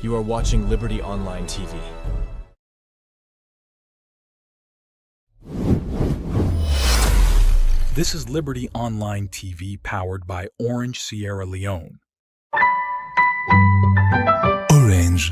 You are watching Liberty Online TV. This is Liberty Online TV powered by Orange Sierra Leone. Orange.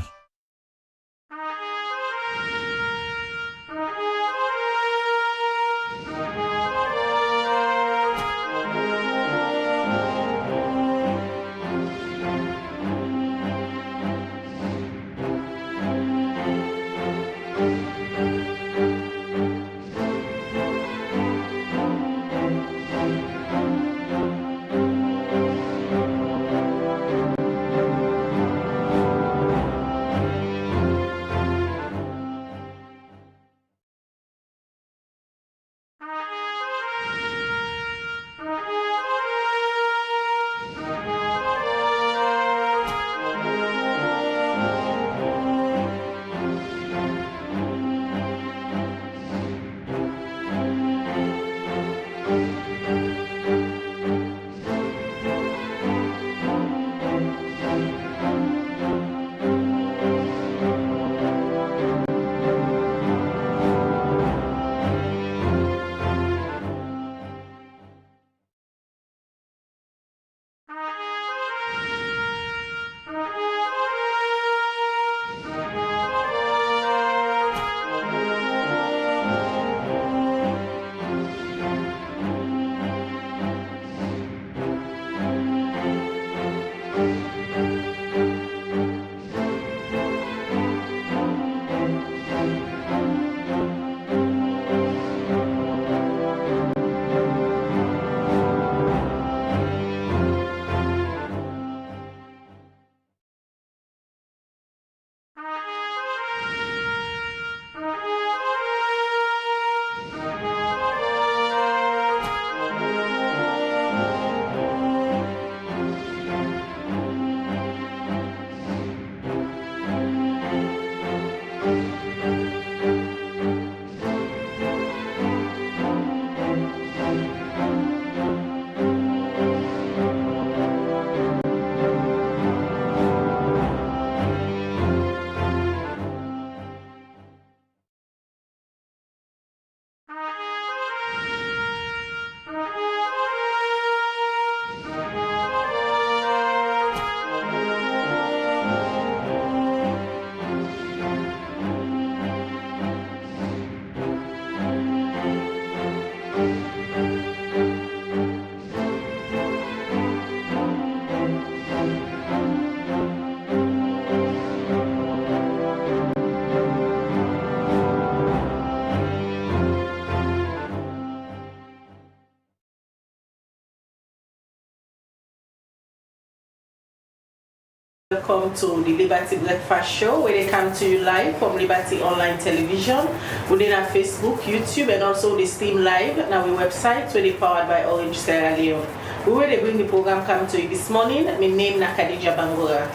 Welcome to the Liberty Breakfast Show, where they come to you live from Liberty Online Television, within our Facebook, YouTube, and also the stream live on our website, where they powered by Orange Sierra Leone. We will bring the program come to you this morning. My name is Khadija Bangura.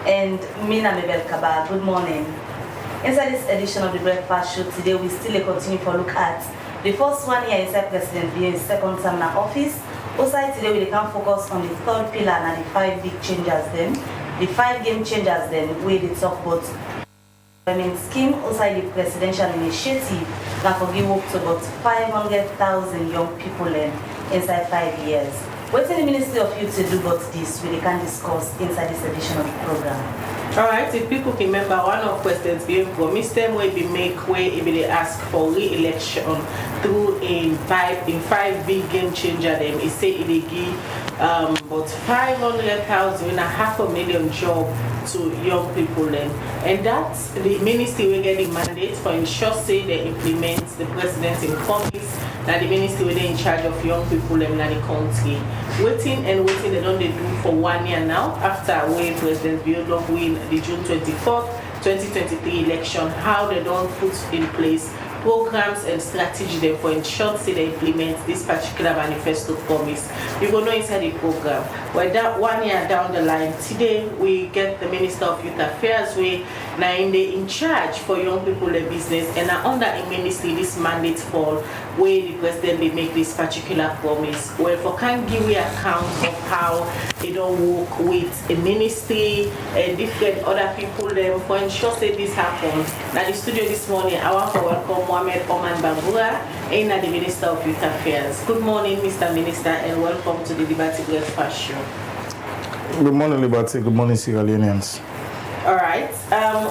And me Mabel Kaba. Good morning. Inside this edition of the Breakfast Show today, we still continue to look at the first 1 year inside President Bio's second term in office. Also today we can focus on the third pillar and the 5 big changes then. The 5 game changers then, where they talk about employment scheme, also the presidential initiative that will give up to about 500,000 young people inside 5 years. What's the Ministry of Youth to do about this? We can discuss inside this edition of the program. Alright, if people can remember, one of President being promised them will be make way if they ask for re-election through in 5 big game changer them. He say they give about 500,000 and 500,000 job to young people then. And that's the ministry will get the mandate for ensure say they implement the president in promise. Now the ministry will be in charge of young people in the country. Waiting they don't do for 1 year now after when President Biodog win the June 24th, 2023 election, how they don't put in place programs and strategy there for ensure say they implement this particular manifesto promise. You will know inside the program. Well, that 1 year down the line, today we get the Minister of Youth Affairs now in charge for young people in business, and under a ministry this mandate fall where the president they make this particular promise. Well, for can give we account of how they don't work with a ministry and different other people them for ensure say this happens. Now the studio this morning, I want to welcome Mohamed Oman Bangura, the Minister of Youth Affairs. Good morning, Mr. Minister, and welcome to the Liberty Breakfast Show. Good morning, Liberty. Good morning, Sierra Leoneans. All right.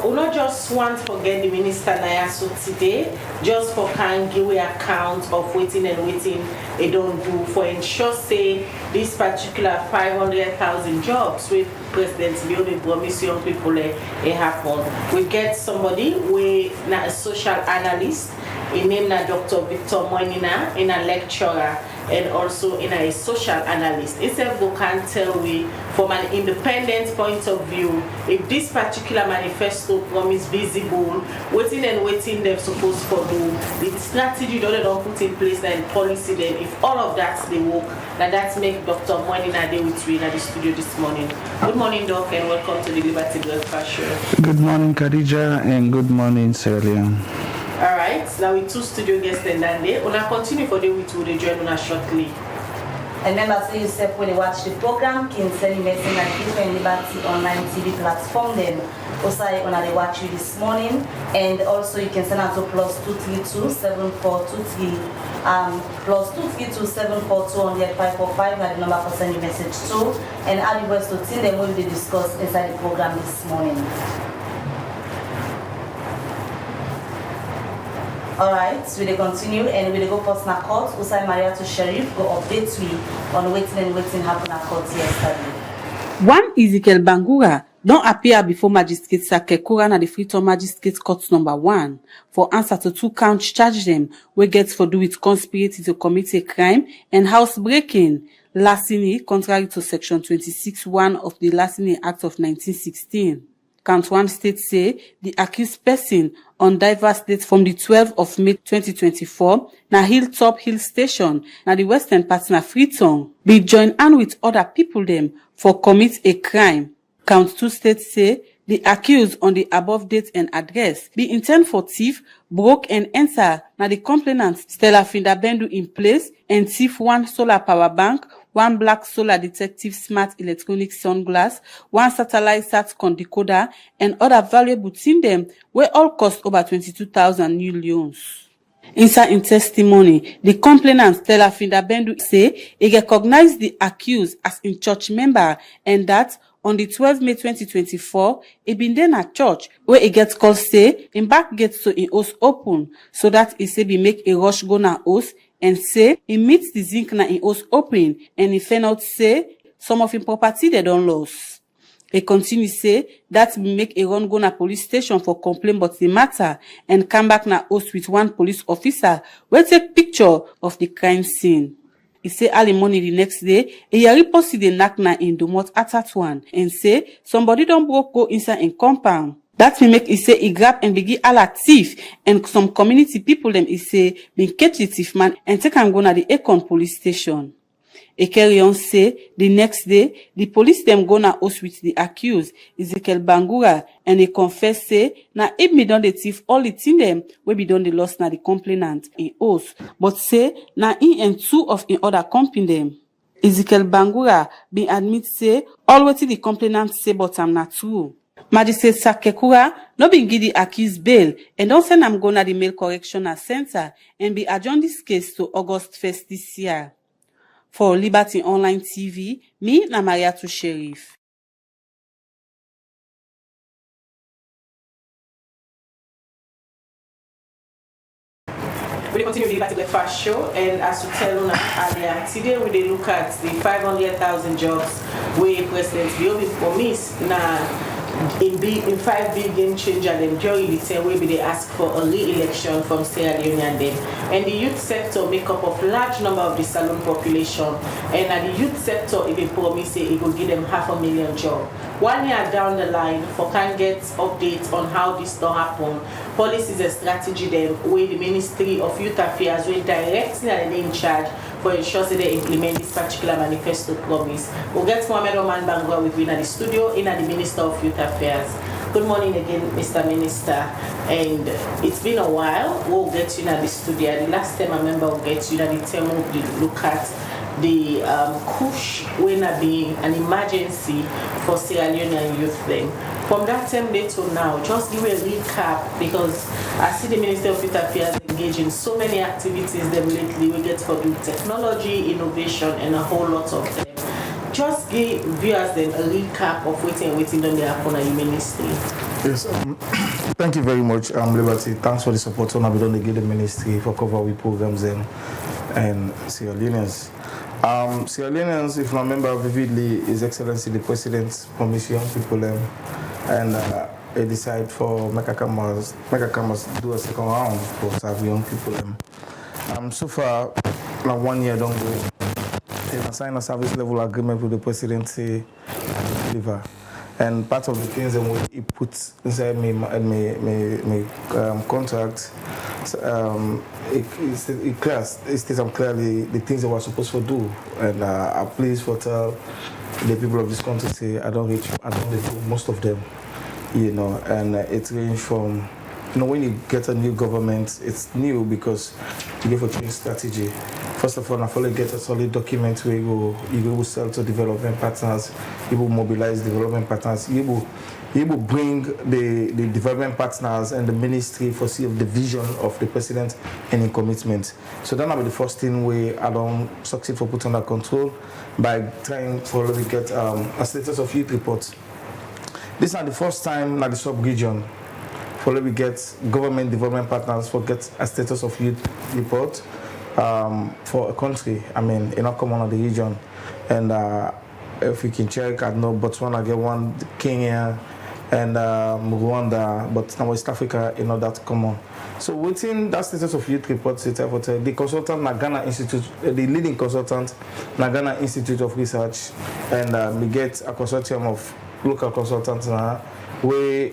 We not just want to forget the minister Nayasu today, just for can give we account of waiting and waiting they don't do for ensure say this particular 500,000 jobs with President Bill promise young people it happen. We get somebody we na a social analyst. He named Dr. Victor Moinina, in a lecturer and also in a social analyst. Itself we can tell we from an independent point of view if this particular manifesto promise visible, waiting and waiting they're supposed to do, the strategy they don't put in place and policy then if all of that they work, now that's make Dr. Moinina day with me in the studio this morning. Good morning, Doc, and welcome to the Liberty Breakfast Show. Good morning, Khadija, and good morning, Sierra Leone. All right, now with two studio guests and then they will continue for the week to the join us shortly. And remember, so you said when you watch the program, can send message at different Liberty online TV platform. Then also when they watch you this morning, and also you can send out to +232 7423 +232 742 545. That the number for sending message to, and add the voice to team them will be discussed inside the program this morning. Alright, so we continue and we go first na court. Usai Maria to Sheriff go update we on waiting happen at court yesterday. One Ezekiel Bangura don't appear before Magistrate Sakekura na the Freetown Magistrate Court number 1 for answer to 2 counts charge them we get for do with conspiracy to commit a crime and housebreaking. Larceny, contrary to section 26(1) of the Larceny Act of 1916. Count 1 states say the accused person on diverse dates from the 12th of May 2024 na Hilltop Hill Station na the western part na Freetown be join hand with other people them for commit a crime. Count 2 states say the accused on the above date and address be intend for thief, broke and enter na the complainant Stella Findabendu in place and thief 1 solar power bank, 1 black solar detective smart electronic sunglass, 1 satellite SATCOM decoder, and other valuable in them were all cost over 22,000 new loans. Inside in testimony, the complainant Stella Findabendu say he recognized the accused as a church member and that on the 12th May 2024, he been then at church where he gets called say in back gate so in house open so that he say be make a rush go na house and say he meets the zinc na in house open and he found out say some of his property they don't lose. He continue say that be make a run go na police station for complain about the matter and come back na house with 1 police officer where take picture of the crime scene. He say early morning the next day, a yari post the knack na in Dumont at that one and say somebody don't broke go inside in compound. That will make he say he grab and begin ala thief and some community people them he say been catch the thief man and take am go na the Akon police station. A carry on say the next day the police them go na house with the accused Ezekiel Bangura and they confess say na if me don the thief all the thing them we be don the lost na the complainant in house but say na in and 2 of in other company them. Ezekiel Bangura been admit say all what the complainant say but am not true. Magistrate Sakekura no be give the accused bail and don't send am go na the male correctional center and be adjourn this case to August 1st this year. For Liberty Online TV, me na Maria to Sheriff. We continue the Liberty Breakfast Show, and as you tell you earlier, today we dey look at the 500,000 jobs where President Biobi promised in 5 big game changer them during the same way they ask for a re-election from Sierra Leone and them. And the youth sector make up of large number of the saloon population, and at the youth sector it promise say it will give them 500,000 jobs. 1 year down the line, for can get updates on how this don't happen. Policies and strategy them where the Ministry of Youth Affairs will directly in charge for ensure that they implement this particular manifesto promise. We'll get Mohamed Oman Bangura with me in the studio in the Minister of Youth Affairs. Good morning again, Mr. Minister. And it's been a while. We'll get you in the studio. The last time I remember we'll get you in the time of look at the kush when being an emergency for Sierra Leonean youth then. From that time day to now, just give a recap because I see the Minister of Youth Affairs engaged in so many activities them lately. We get for the technology, innovation, and a whole lot of them. Just give viewers then a recap of waiting on the happen at the ministry. Yes, thank you very much, Liberty. Thanks for the support on the give the ministry for cover with programs and Sierra Leoneans. Sierra Leoneans, if I remember vividly, His Excellency the President's permission people and they decide for Mekacamas do a second round for serve young people. So far, like 1 year don't go. They sign a service level agreement with the presidency deliver. And part of the things that he puts inside my contract, it states clearly the things that we're supposed to do. And I please for tell the people of this country say I don't do most of them, and it ranges from, when you get a new government, it's new because you give a change strategy. First of all, I fully get a solid document where you will sell to development partners, you will mobilize development partners, you will bring the development partners and the ministry for see of the vision of the president and in commitment. So that will be the first thing where I don't succeed for put under control by trying to get a status of youth report. This is the first time at the sub-region for we get government development partners for get a status of youth report for a country. In our common of the region, and if we can check, I know Botswana get one, Kenya, and Rwanda, but now West Africa, that common. So within that status of youth report, the consultant Nagana Institute, the leading consultant Nagana Institute of Research, and we get a consortium of local consultants now, where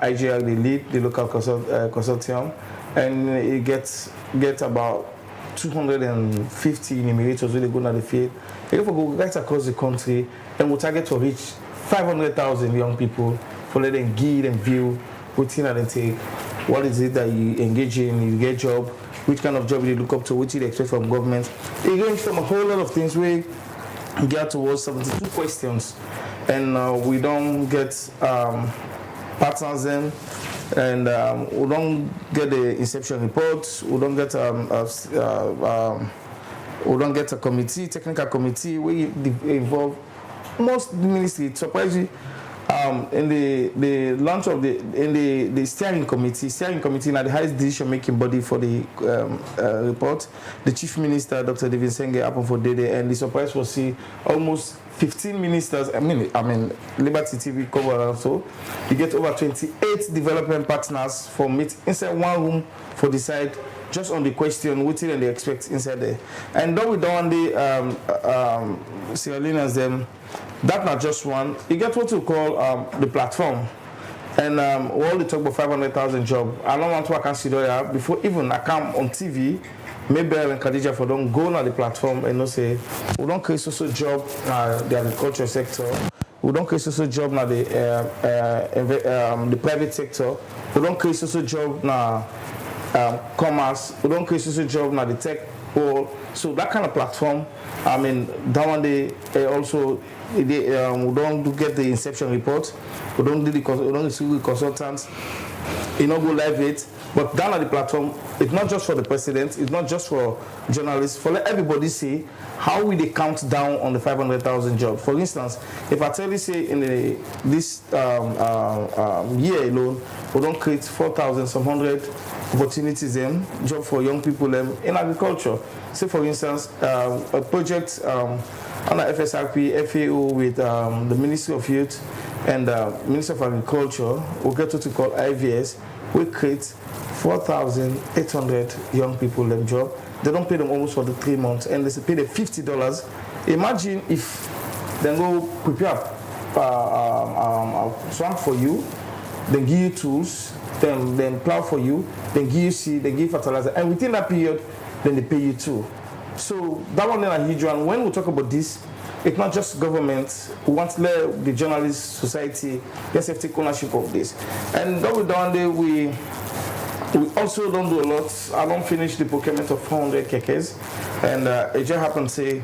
IGL they lead the local consortium, and it gets about 250 enumerators really go to the field. If we go right across the country, and we target to reach 500,000 young people for let them give and view what thing they take, what is it that you engage in, you get job, which kind of job you look up to, what you expect from government. It ranges from a whole lot of things where we get towards 72 questions, and we don't get partners in. And we don't get the inception report. We don't get a committee, technical committee. We involve most ministry. Surprisingly, in the launch of the steering committee, now the highest decision-making body for the report, the chief minister, Dr. David Senge, happened for Dede, and the surprise was see almost 15 ministers. Liberty TV cover also. You get over 28 development partners for meet inside one room for decide just on the question what they expect inside there. And though we don't want the Sierra Leoneans them, that's not just one. You get what we call the platform. And we only talk about 500,000 jobs. I don't want to consider before even I come on TV. Maybe and Khadija for don't go on the platform and not say we don't create social job the agriculture sector. We don't create social job now the private sector. We don't create social job now commerce. We don't create social job now the tech world. So that kind of platform, that one day also we don't get the inception report. We don't do the consultants. You know, go live it. But down at the platform, it's not just for the president, it's not just for journalists, for let everybody see how will they count down on the 500,000 jobs. For instance, if I tell you say in this year alone, we don't create 4,000 some hundred opportunities job for young people in agriculture. Say for instance, a project under FSRP, FAO with the Ministry of Youth and Ministry of Agriculture, we get what we call IVS, we create 4,800 young people them job. They don't pay them almost for the 3 months, and they pay them $50. Imagine if they go prepare swamp for you, then give you tools, then plow for you, then give you seed, they give fertilizer, and within that period, then they pay you too. So that one is a huge one. When we talk about this, it's not just government. We want to let the journalist society just have take ownership of this. And that we done there, we also don't do a lot. I don't finish the procurement of 400 kekes, and it just happened to say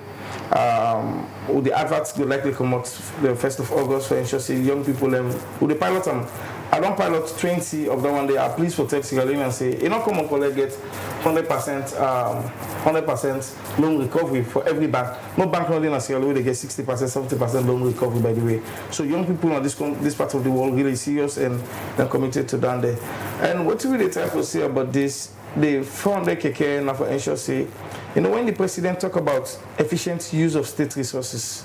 the adverts will likely come out the 1st of August for ensure say young people with the pilot them. I don't pilot 20 of them one day. I please protect Sierra Leone and say, you know, come on, collect get 100% loan recovery for every bank. No bank only in Sierra Leone they get 60%, 70% loan recovery. By the way, so young people in this part of the world really serious and they're committed to down there. And what we really try to say about this, the 400 kk now for ensure say, you know, when the president talk about efficient use of state resources,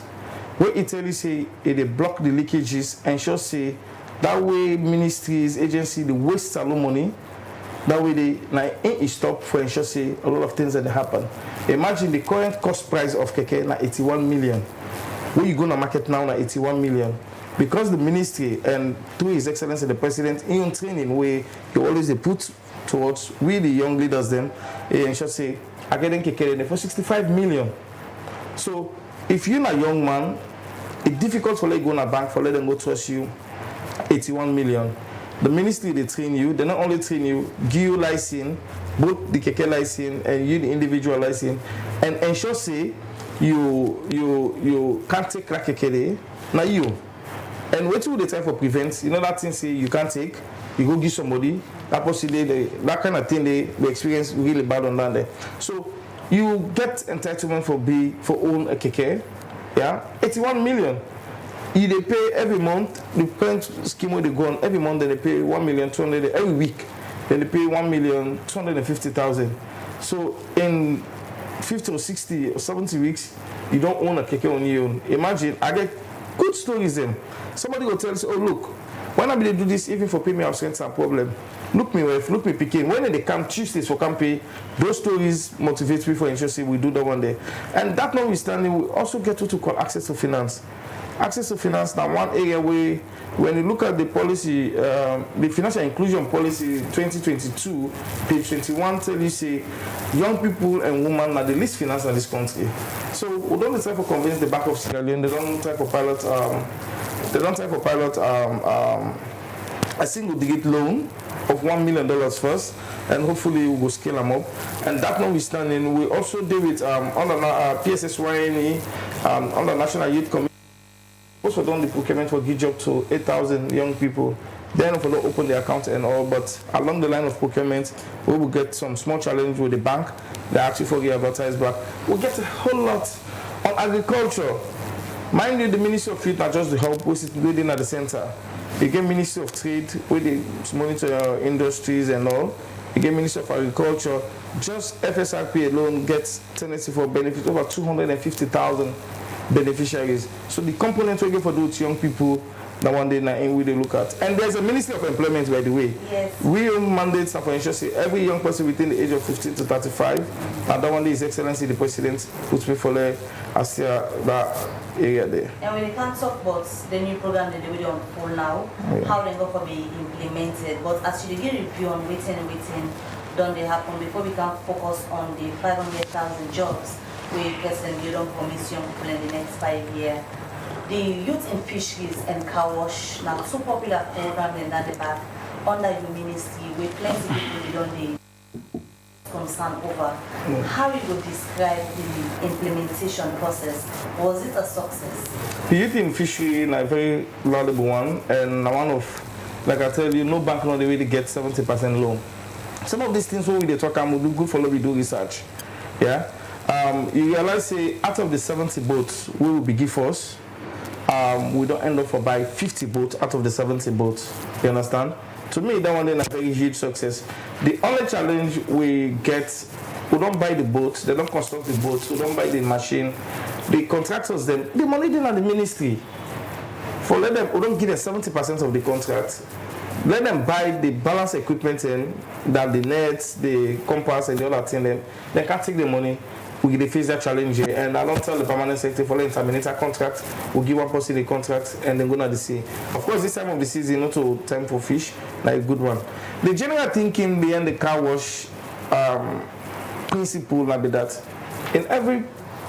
where Italy say they block the leakages, ensure say that way ministries, agencies, the waste a lot of money. That way they stop for ensure say a lot of things that happen. Imagine the current cost price of keke na 81 million. Where you go to market now na 81 million. Because the ministry and through His Excellency the President in training where he always they put towards we the young leaders them ensure say are getting keke for 65 million. So if you're a young man, it's difficult for you to go to a bank for let them go trust you 81 million. The ministry they train you, they not only train you, give you license, both the keke license and you the individual license, and ensure say you can't take crack keke, now you. And what will they try for prevent? You know that thing say you can't take, you go give somebody, that possibly that kind of thing they experience really bad on that there. So you get entitlement for own a keke, yeah, 81 million. They pay every month, the parent scheme where they go on, every month they pay 1,200,000, every week then they pay 1,250,000. So in 50 or 60 or 70 weeks, you don't own a keke on your own. Imagine, I get good stories then. Somebody will tell us, oh look, when I be they do this, even for pay me I'll send some problem. Look me wife, look me picking. When they come Tuesdays for campaign, those stories motivate me for ensure we do that one day. And that notwithstanding, we also get to call access to finance. Access to finance now one area where when you look at the policy, the financial inclusion policy 2022, page 21 tell you say young people and women are the least financed in this country. So we don't try to convince the back of Sierra Leone, they don't try to pilot a single digit loan of $1 million first, and hopefully we will scale them up. And that notwithstanding, we also deal with under PSSYNE, under National Youth Committee. Also done the procurement for give job to 8,000 young people. Then for not open the account and all, but along the line of procurement, we will get some small challenge with the bank. They actually for the advertised back. We'll get a whole lot on agriculture. Mind you, the Ministry of Food not just the help, which is leading at the center. You get Ministry of Trade, where they monitor industries and all. You get Ministry of Agriculture. Just FSRP alone gets tendency for benefit over 250,000 beneficiaries. So the component we get for those young people, that one day we they look at. And there's a Ministry of Employment, by the way. Yes. We own mandates for ensure every young person within the age of 15 to 35, and that one day His Excellency the President puts me for that area there. And when you can talk about the new program that they will unfold now, how they go for be implemented, but as you get review on waiting, done they happen before we can focus on the 500,000 jobs we President Biden promise young people in the next 5 years. The youth in fisheries and car wash now two popular programs in that back under your ministry with plenty people don't need concern over. How you would describe the implementation process? Was it a success? The youth in fishery is a very laudable one, and one of, like I tell you, no bank not really get 70% loan. Some of these things when we talk about, we do good for we do research. Yeah. You realize say out of the 70 boats we will be give us, we don't end up for buy 50 boats out of the 70 boats. You understand? To me, that one is a very huge success. The only challenge we get, we don't buy the boats, they don't construct the boats, we don't buy the machine. The contractors, them, the money they at the ministry. For let them, we don't give them 70% of the contract. Let them buy the balance equipment in, that the nets, the compass, and the other thing. Then they can't take the money. We face that challenge here. And I don't tell the permanent secretary for the terminate a contract. We'll give one person the contract and then go to the sea. Of course, this time of the season, not to time for fish, like a good one. The general thinking behind the car wash principle like that. In every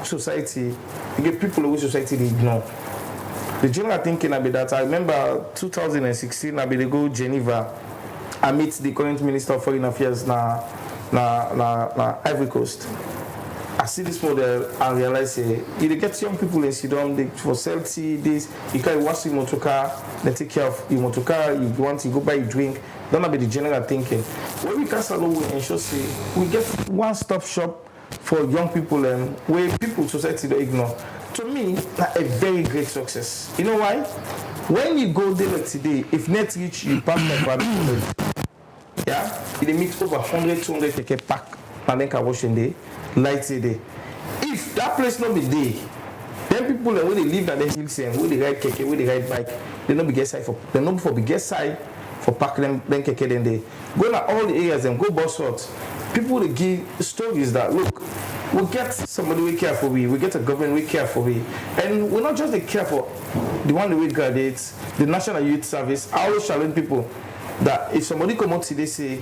society, you get people who society they ignore. The general thinking about that, I remember 2016, I they go Geneva, I meet the current Minister of Foreign Affairs na Ivory Coast. I see this model and realize you get young people in Sidon, they for sell tea, this, you can wash your motor car, they take care of your motor car, you want to go buy a drink. Don't be the general thinking. When we cancel, we ensure we get one-stop shop for young people where people society don't ignore. To me, that's a very great success. You know why? When you go there like today, if net reach, you pack like 100. Yeah? They mix over 100, 200 keke pack, and then can wash in there, lights a day. If that place not be there, then people when they live at the hills and when they ride keke, when they ride bike, they not be get side for be get side for pack them then keke then they go to all the areas and go bus routes. People they give stories that look, we get somebody we care for we get a government we care for we, and we're not just the care for the one that we graduates, the National Youth Service. I always challenge people that if somebody come out today say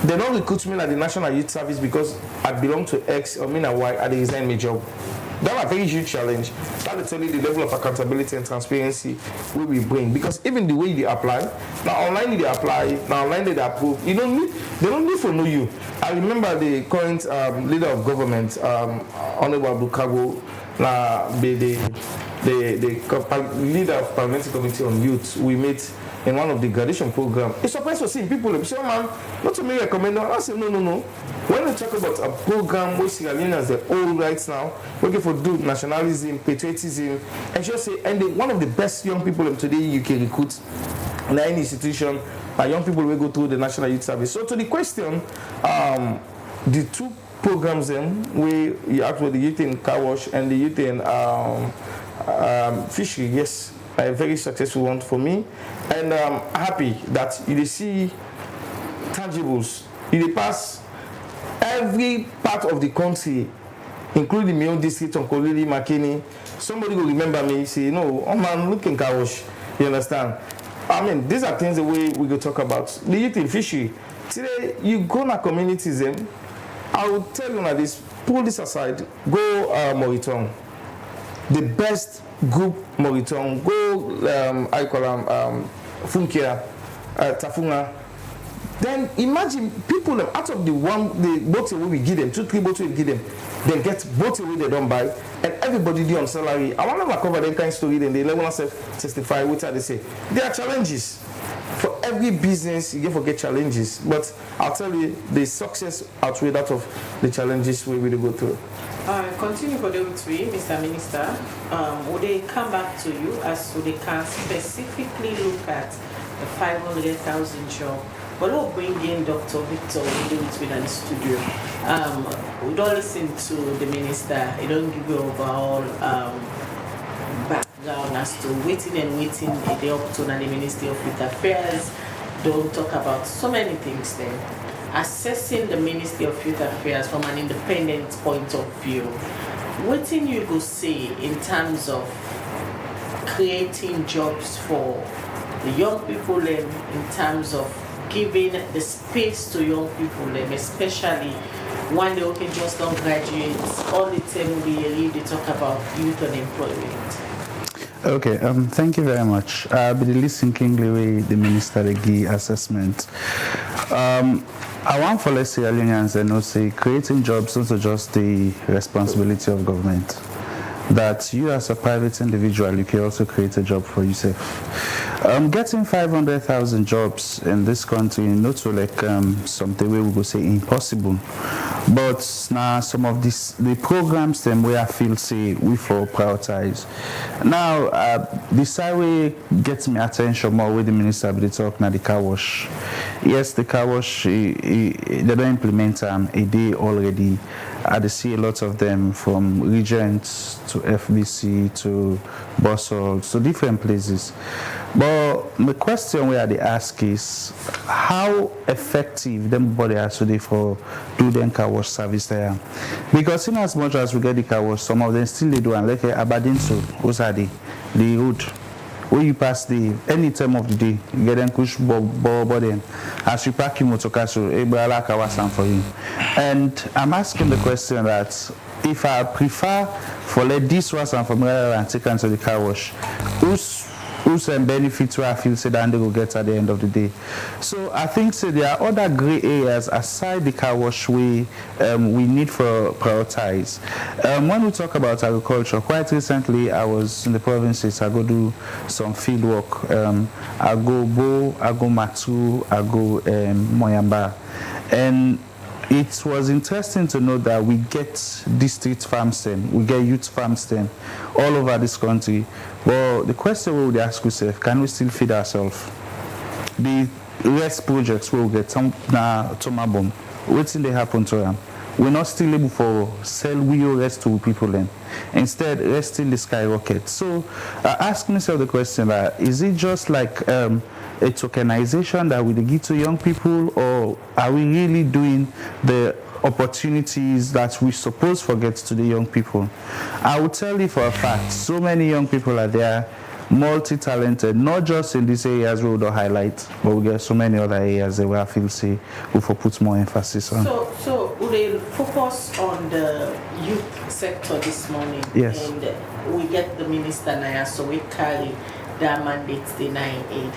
they don't recruit me at the National Youth Service because I belong to X or me and Y, I resign my job. That's a very huge challenge. That will tell you the level of accountability and transparency we bring. Because even the way they apply, now online they apply, now online they approve. They don't need to know you. I remember the current leader of government, Honorable Bukago, the leader of Parliamentary Committee on Youth. We met in one of the graduation program. It's surprised to see people say, man, not to me recommend. I say, no. When we talk about a program where Sierra Leoneans they're all rights now, working for do nationalism, patriotism, and just say, and one of the best young people today you can recruit in any institution are young people will go through the National Youth Service. So to the question, the two programs where you act with the youth in car wash and the youth in fishery, yes, a very successful one for me, and I'm happy that you see tangibles. You pass every part of the country, including my own district on Kolili, Makini. Somebody will remember me, say, no, oh man, look in car wash. You understand? I mean, these are things the way we go talk about. The youth in fishery. Today, you go to communities, I will tell you like this, pull this aside, go Moriton. The best group Moriton, go I call them Funkia, Tafunga. Then imagine people out of the boats we give them, 2-3 boats we give them, they get boats they don't buy, and everybody do on salary. I want to cover that kind of story, then they let one testify, what they say. There are challenges. For every business, you forget challenges. But I'll tell you, the success outweigh that of the challenges we really go through. Continue for the three, Mr. Minister. Would they come back to you as so they can specifically look at the 500,000 job? But we'll bring in Dr. Victor in the studio. We don't listen to the minister. He don't give you overall background as to waiting the up to the Ministry of Youth Affairs. Don't talk about so many things then. Assessing the Ministry of Youth Affairs from an independent point of view. What you go say in terms of creating jobs for the young people in terms of giving the space to young people, especially when they can just don't graduate, all the time they talk about youth unemployment. Okay, thank you very much. I'll be listening keenly with the minister give assessment. I want for let's say Alliance and also creating jobs not just the responsibility of government. That you as a private individual, you can also create a job for yourself. Getting 500,000 jobs in this country, not so like something we will say impossible, but now some of the programs them where I feel say we for prioritize. Now the survey gets me attention more with the minister but they talk now the car wash. Yes, the car wash they don't implement a day already. I see a lot of them from Regent to FBC to Brussels to different places. But the question where they ask is how effective them body are today for do them car wash service there. Because in as much as we get the car wash, some of them still they do and like Aberdeen so those are the road where you pass any time of the day, you get them push button. As you park your motor car, so for you. And I'm asking the question that if I prefer for let this was and from rather than take into the car wash, who's benefits where I feel say that they will get at the end of the day. So I think there are other gray areas aside the car wash we need for prioritize. When we talk about agriculture, quite recently I was in the provinces. I go do some field work. I go Bo, I go Matu, I go Moyamba, and it was interesting to know that we get district farms then, we get youth farms then all over this country. Well, the question we would ask ourselves, can we still feed ourselves? The rest projects we will get Tomabom, what's in they happen to them? We're not still able to sell rest to people then. Instead, rest still the skyrocket. So I ask myself the question that is it just like a tokenization that we give to young people, or are we really doing the opportunities that we suppose forget to the young people? I will tell you for a fact, so many young people are there, multi-talented, not just in these areas we would highlight, but we get so many other areas that we feel say we will put more emphasis on. So we'll focus on the youth sector this morning. Yes. And we get the minister now, so we carry their mandates, the 9-8.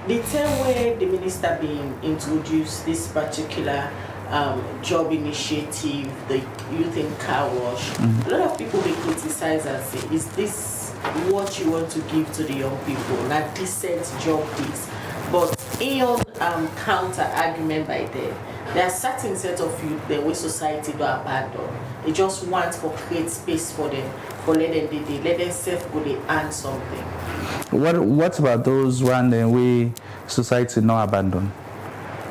The time where the minister being introduced this particular job initiative, the youth in car wash, a lot of people they criticize and say, is this what you want to give to the young people? Not decent job is. But in counter argument by them, there are certain set of youth that we society do abandon. They just want to create space for them, for let them self go they earn something. What about those one that we society not abandon?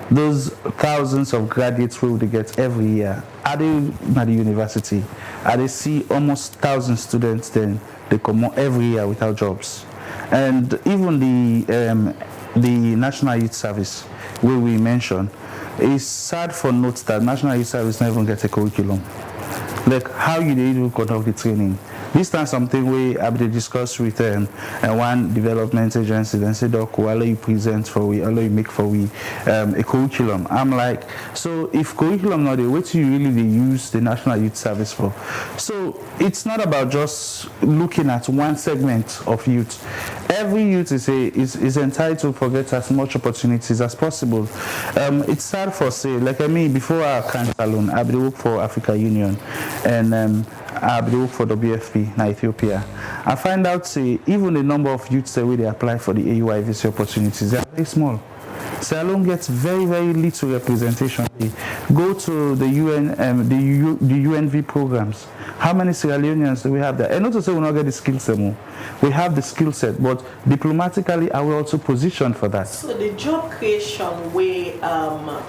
Those thousands of graduates we would get every year. Are they at the university? Are they see almost 1,000 students then they come out every year without jobs? And even the National Youth Service, where we mentioned, it's sad for note that National Youth Service never get a curriculum. Like how you even conduct the training. This time something we have to discuss with one development agency and said, "Doc, will you present for we, will you make for we a curriculum?" I'm like, so if curriculum not there, what do you really use the National Youth Service for? So it's not about just looking at one segment of youth. Every youth is entitled to get as much opportunities as possible. It's sad for say, like me before I can't alone, I work for Africa Union and I work for WFP in Ethiopia. I find out say even the number of youths that they apply for the AUI visa opportunities, they are very small. So alone gets very, very little representation. They go to the UN, the UNV programs. How many Sierra Leoneans do we have there? And not to say we not get the skill set more. We have the skill set, but diplomatically, are we also positioned for that? So the job creation where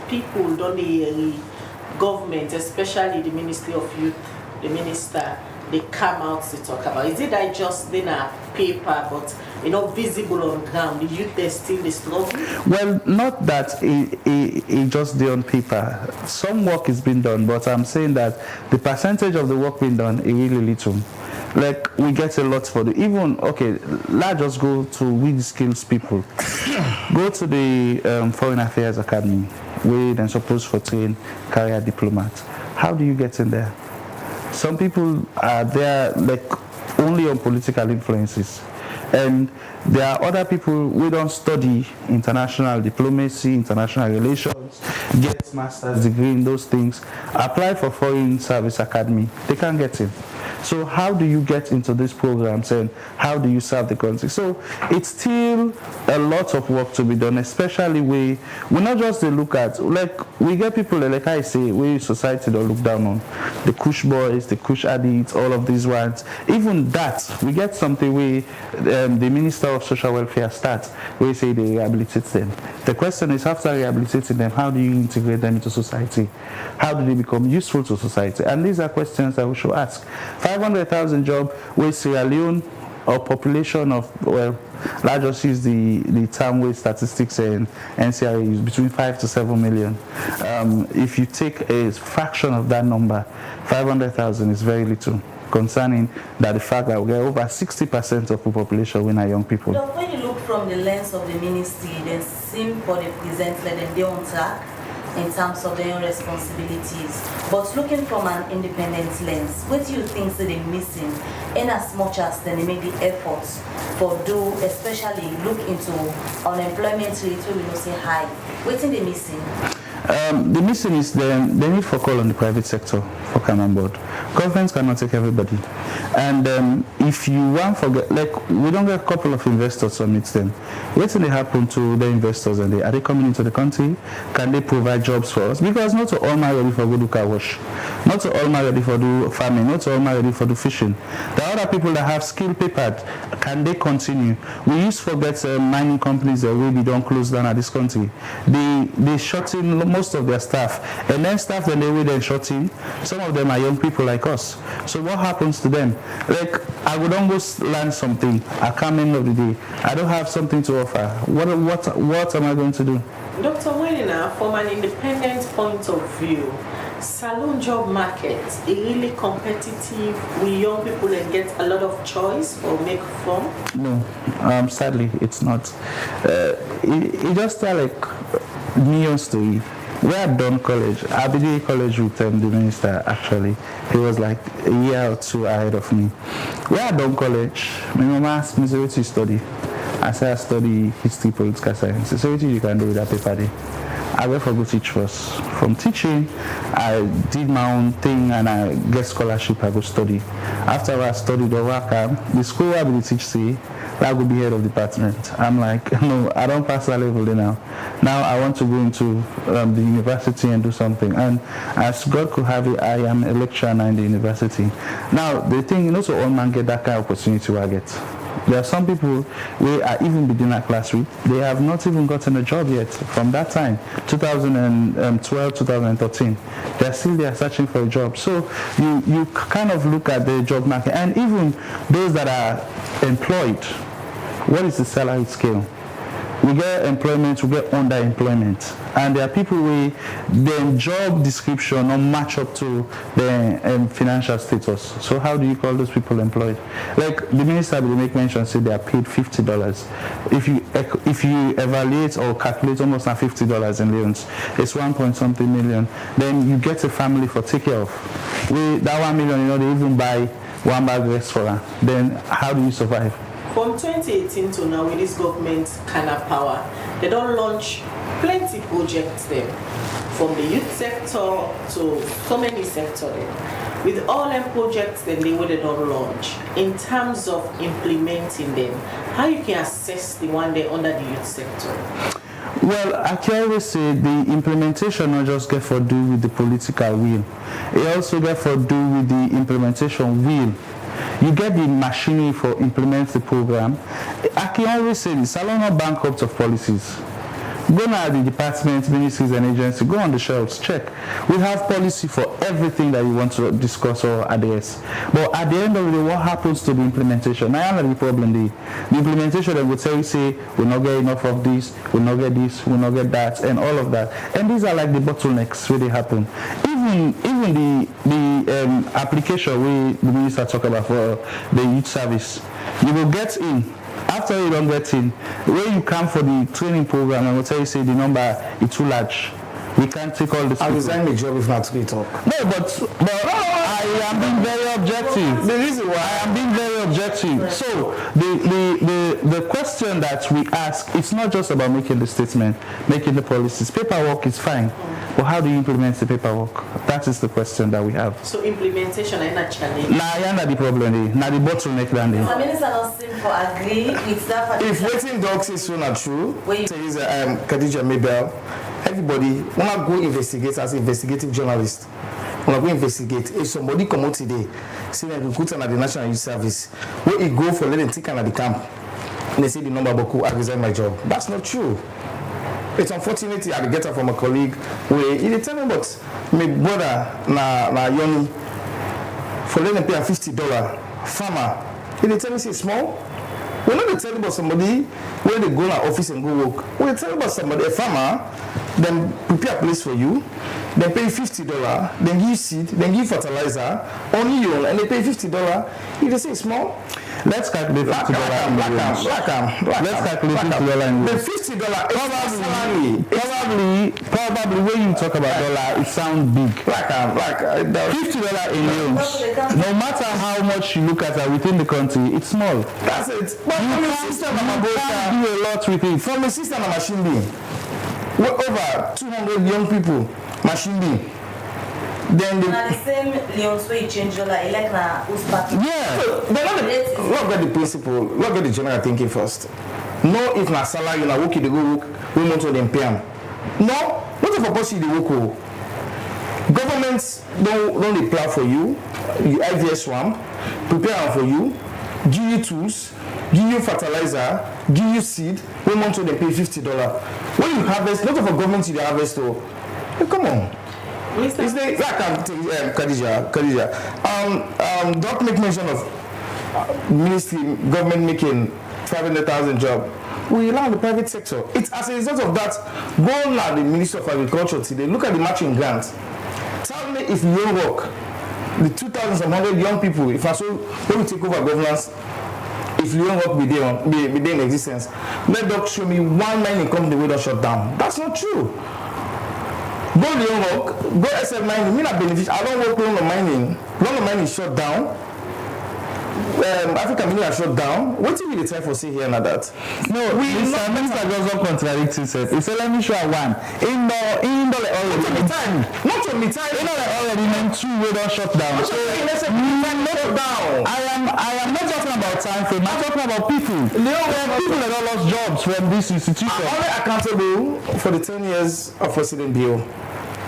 people don't really, government, especially the Ministry of Youth, the minister, they come out to talk about. Is it that just in a paper, but visible on ground? The youth they still the struggle? Well, not that it just did on paper. Some work is being done, but I'm saying that the percentage of the work being done is really little. Like we get a lot for the let's just go to with skills people. Go to the Foreign Affairs Academy, where they're supposed to train career diplomats. How do you get in there? Some people are there like only on political influences, and there are other people who don't study international diplomacy, international relations, get master's degree in those things, apply for Foreign Service Academy, they can't get in. So how do you get into these programs and how do you serve the country? So it's still a lot of work to be done, especially we not just look at, like we get people like I say, we society don't look down on the Kush boys, the Kush addicts, all of these ones. Even that, we get something where the Minister of Social Welfare starts, where say they rehabilitate them. The question is, after rehabilitating them, how do you integrate them into society? How do they become useful to society? And these are questions that we should ask. 500,000 jobs with Sierra Leone, or population of, let's just use the term with statistics and NCRA use between 5 to 7 million. If you take a fraction of that number, 500,000 is very little. concerning that the fact that we get over 60% of the population when are young people. So when you look from the lens of the ministry, they seem for the present that they on track in terms of their own responsibilities. But looking from an independent lens, what do you think that they're missing in as much as they make the efforts for do, especially look into unemployment rate where we don't say high? What are they missing? The missing is the need for call on the private sector for come on board. Governments cannot take everybody. And if you want forget, like we don't get a couple of investors to meet them. What's going to happen to the investors? And are they coming into the country? Can they provide jobs for us? Because not all are ready for good car wash. Not all are ready for do farming. Not all are ready for do fishing. There are other people that have skill papered. Can they continue? We used to forget mining companies that will be don't close down at this country. They shut in most of their staff, and then staff that they will then shut in. Some of them are young people like us. So what happens to them? Like I would almost learn something. I come in of the day. I don't have something to offer. What am I going to do? Dr. Wenina, from an independent point of view, salon job market is really competitive with young people and get a lot of choice or make from? No, sadly it's not. It just like neon story. We had done college. I began college with the minister actually. He was like a year or two ahead of me. We had done college. My mama asked me to study. I said I study history, political science. So what you can do with that paper day? I went for go teach first. From teaching, I did my own thing and I get scholarship, I go study. After I studied the work, the school I will teach say, I will be head of department. I'm like, no, I don't pass that level now. Now I want to go into the university and do something. And as God could have it, I am a lecturer now in the university. Now the thing, so all man get that kind of opportunity I get. There are some people who are even beginner class with, they have not even gotten a job yet from that time, 2012, 2013. They're still there searching for a job. So you kind of look at the job market, and even those that are employed, what is the salary scale? We get employment, we get underemployment. And there are people who their job description don't match up to their financial status. So how do you call those people employed? Like the minister will make mention, say they are paid $50. If you evaluate or calculate almost now $50 in loans, it's 1.something million. Then you get a family for take care of. That 1 million, they even buy one bag rice for her. Then how do you survive? From 2018 to now, with this government kind of power, they don't launch plenty projects there, from the youth sector to so many sectors there. With all them projects then they don't launch. In terms of implementing them, how you can assess the one day under the youth sector? Well, I can always say the implementation not just get for do with the political will. It also get for do with the implementation will. You get the machinery for implement the program. I can always say this, Salon are bankrupt of policies. Go now at the departments, ministries and agencies, go on the shelves, check. We have policy for everything that you want to discuss or address. But at the end of the day, what happens to the implementation? I am the problem. The implementation, they would say, we'll not get enough of this, we'll not get this, we'll not get that, and all of that. And these are like the bottlenecks where they happen. Even the application we the minister talk about for the youth service, you will get in. After you don't get in, when you come for the training program, I will tell you, say the number is too large. We can't take all this. I resign my job if not to talk. No, but I am being very objective. The reason why I am being very objective. So the question that we ask, it's not just about making the statement, making the policies. Paperwork is fine. But how do you implement the paperwork? That is the question that we have. So implementation is not challenge. Nah, not the problem. Not the bottleneck landing. The minister not seem to agree with that. If waiting dogs is so not true, say Khadija Mabel, everybody wanna go investigate as investigative journalist. Wanna go investigate. If somebody come out today, say that recruiter at the National Youth Service, where he go for letting take at the camp, and they say the number Boku, I resign my job. That's not true. It's unfortunate I get her from a colleague where he tell me about my brother na Yoni for letting pay a $50 farmer. He tell me say small. We're not telling about somebody where they go to office and go work. We're telling about somebody, a farmer, then prepare a place for you, then pay $50, then give you seed, then give you fertilizer, only you, and they pay $50. If they say small, let's calculate $50 in millions. Let's calculate $50 in the millions. $50 Probably when you talk about dollar, it sounds big. $50 in millions. No matter how much you look at it within the country, it's small. That's it. But You can't do a lot with it. from the system of machine being, over 200 young people, machine being. Then the same Leon's way change dollar, like na Uzbek. yeah, but look at the principle, look at the general thinking first. No, if na salary, na work, they go work, we want to them pay am. No, what if a person they work? Governments don't they plan for you, you IVS one, prepare am for you, give you tools, give you fertilizer, give you seed, we want to them pay $50. When you harvest, lot of a government you harvest though. Hey, come on. Is there, Khadija, don't make mention of ministry, government making 500,000 jobs. We rely on the private sector. It's as a result of that, go now the Minister of Agriculture today, look at the matching grant. Tell me if you don't work, the 2,100 young people, if I so, when we take over governance, if you don't work be there in existence, let them show me one mining company we don't shut down. That's not true. Go Leon work, go SF mining, me not benefit. I don't work London mining. London mining is shut down. African mining are shut down. What do we try for say here and that? No, Mr. Minister does not contradict himself. He said, let me show one. In the already. Not on me time. Already meant two we don't shut down. So I am not talking about time frame. I'm talking about people. There are people that have lost jobs from this institution. I'm only accountable for the 10 years of President Bill.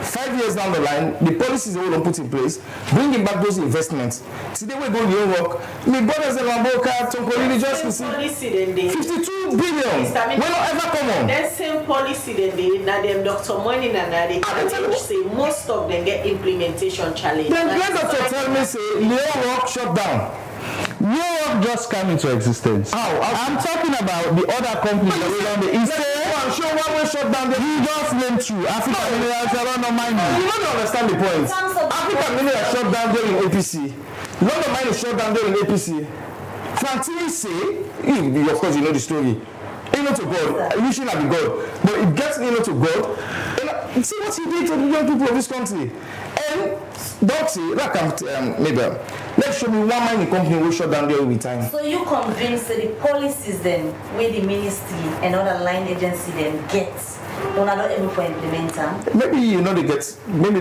5 years down the line, the policies they will put in place, bringing back those investments. Today we go to work. My brothers and Lamboka, Tonkolili just policy then they 52 billion. Will not ever come on. That same policy then they now them Dr. Money and they say most of them get implementation challenge. Then let Dr. tell me say Leo work shut down. New York just came into existence. How? I'm talking about the other companies that were on the instead. Show one way shut down. You just named two. African Minerals, I don't know mine. You don't understand the point. African Minerals shut down during APC. London Mine is shut down during APC. Frankly say, of course you know the story. You know to God. You should not be God. But it gets to God. And see what he did to the young people of this country. And don't say, like maybe, let's show me one mining company will shut down there every time. So you convinced the policies then, where the ministry and other line agency then gets, when are not able to implement them? Maybe you know they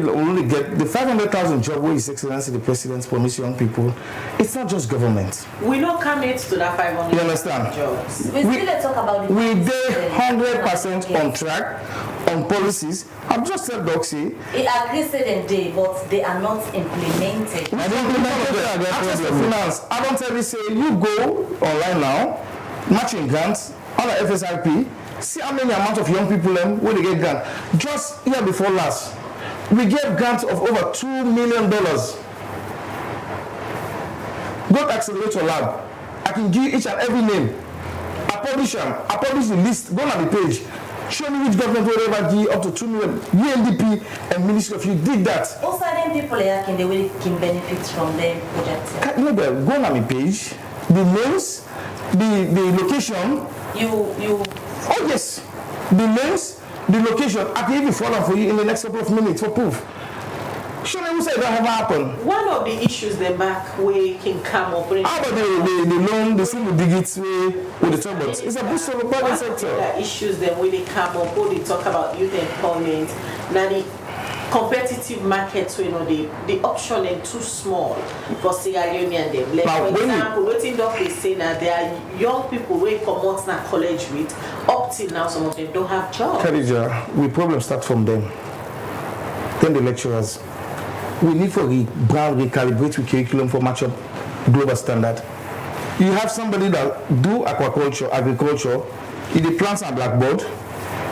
only get the 500,000 job where His Excellency the President promised young people. It's not just government. We don't commit to that 500,000 you understand? Jobs. We still talk about the we did 100% on track on policies. I'm just said Doxy. It agrees them day, but they are not implemented. I don't tell you say you go online now, matching grants on the FSIP. See how many amount of young people when they get grant. Just year before last, we gave grants of over $2 million. Go to Accelerator Lab. I can give each and every name. I publish them. I publish the list. Go on the page. Show me which government will ever give up to 2 million. UNDP and Ministry of Youth did that. Also, then people can they will can benefit from the project. Go on my page. The names, the location. You. Oh yes, the names, the location. I can even follow for you in the next couple of minutes for proof. Show me who said that ever happened. One of the issues the back way can come up. How about the loan, the single digits way with the turbulence? It's a boost of the private sector. The issues then when they come up, when they talk about youth employment, now the competitive markets, you know, the option is too small for Sierra Leone and them. Like now, for example, what in is saying that there are young people who come out now college with, up till now some of them don't have jobs. Khadija, we problem start from them. Then the lecturers. We need to recalibrate the curriculum for match up global standard. You have somebody that do agriculture, he plants a blackboard,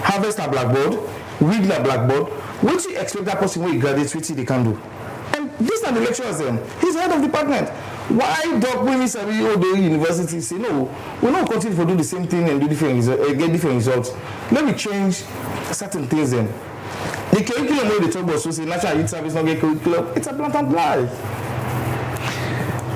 harvest a blackboard, read a blackboard. What do you expect that person when he graduates with they can do? And these are the lecturers then. He's head of department. Why Doc when he's at the university say no, we're not continue to do the same thing and do get different results. Let me change certain things then. The curriculum where they talk about, so say National Youth Service not get curriculum, it's a blatant lie.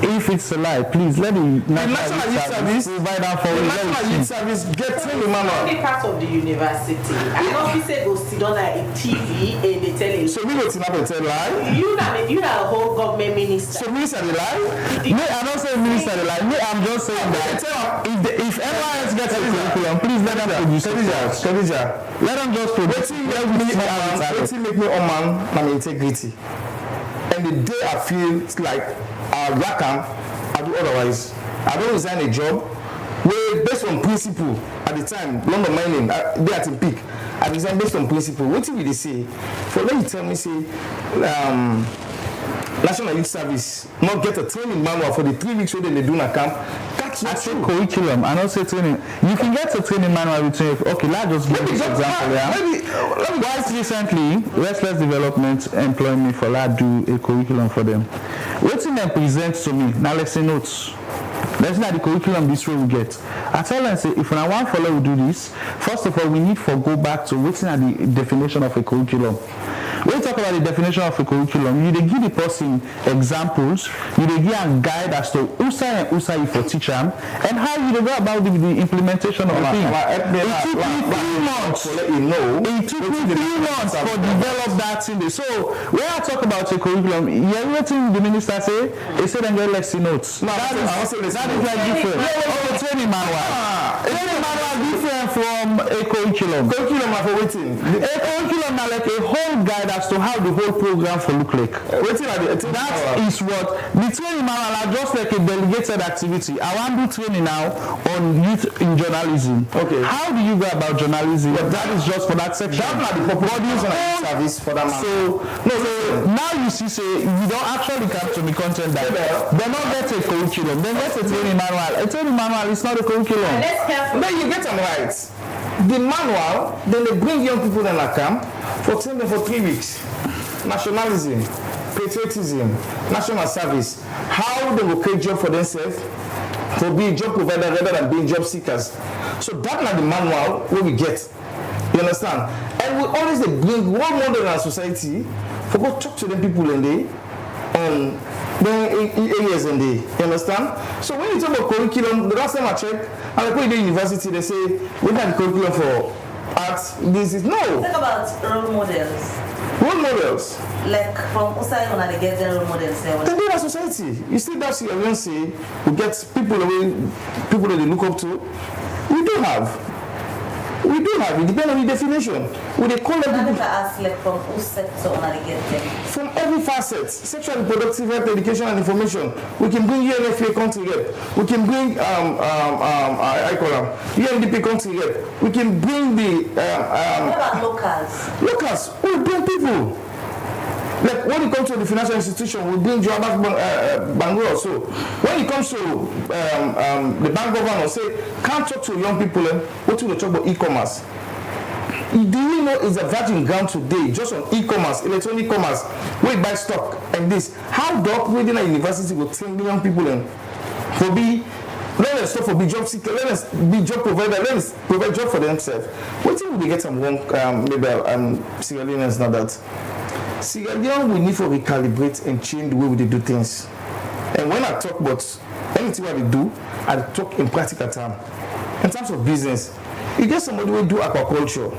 If it's a lie, please let the National Youth Service provide that for the you. National Youth Service get training manual. Only part of the university. I know if say go sit on a TV and they tell you. So we go sit up and tell lie. You not a whole government minister. So minister they lie? Me, I don't say minister they lie. Me, I'm just saying that if NYS gets a curriculum, please let them produce it. Khadija, Let them just produce it. Let me make me on man my integrity. And the day I feel like I'll yakam, I do otherwise. I don't resign a job where based on principle at the time, London mining, they at the peak. I resign based on principle. What will they say? For when you tell me say National Youth Service not get a training manual for the 3 weeks where they do in a camp, that's not true. Curriculum, I don't say training. You can get a training manual between. Okay, let's just give this example. Quite recently, Restless Development employed me for that do a curriculum for them. Waiting them present to me. Now let's say notes. Let's say the curriculum this way we get. I tell them say if I want follow we do this, first of all we need to go back to waiting at the definition of a curriculum. When you talk about the definition of a curriculum, you give the person examples, you give a guide as to USA and USA for teacher, and how you go about the implementation of the thing. It took me 3 months. It took me 3 months to develop that thing. So when I talk about a curriculum, everything the minister say, he said and get lesson notes. That is like different. Training manual. Training manual different from a curriculum. Curriculum for waiting. A curriculum is like a whole guide as to how the whole program for look like. That is what the training manual are just like a delegated activity. I want to do training now on youth in journalism. Okay. How do you go about journalism? But that is just for that section. That's not the purpose of service for that man. So now you see, say you don't actually come to the content that they not get a curriculum. They get a training manual. A training manual is not a curriculum. Then you get them right. The manual, then they bring young people in a camp for training for 3 weeks. Nationalism, patriotism, national service. How they will create job for themselves, to be a job provider rather than being job seekers. So that's not the manual where we get. You understand? And we always bring role model in our society for go talk to them people in there areas in there. You understand? So when you talk about curriculum, the last time I checked, and I put in the university, they say we have the curriculum for arts. This is no. Talk about role models. Role models. Like from outside when they get their role models there. They do that society. You see that Sierra say we get people that they look up to. We do have. We do have. It depends on the definition. We they call them people. Ask like from whose sector when they get them. From every facet, sexual and reproductive health, education and information. We can bring UNFPA country rep. We can bring I call them UNDP country rep. We can bring the what about locals? Locals. We bring people. Like when it comes to the financial institution, we bring Johannes Bango also. When it comes to the bank governor, say can't talk to young people. What do they talk about e-commerce? Do you know it's a virgin ground today just on e-commerce, electronic commerce, where you buy stock and this? How do operating a university will train young people in for be let us stop for be job seeker, let us be job provider, let us provide job for themselves. What do we get some wrong? Maybe Sierra Leoneans not that. Sierra Leone, we need to recalibrate and change the way we do things. And when I talk about anything what we do, I talk in practical terms. In terms of business, you get somebody who do aquaculture,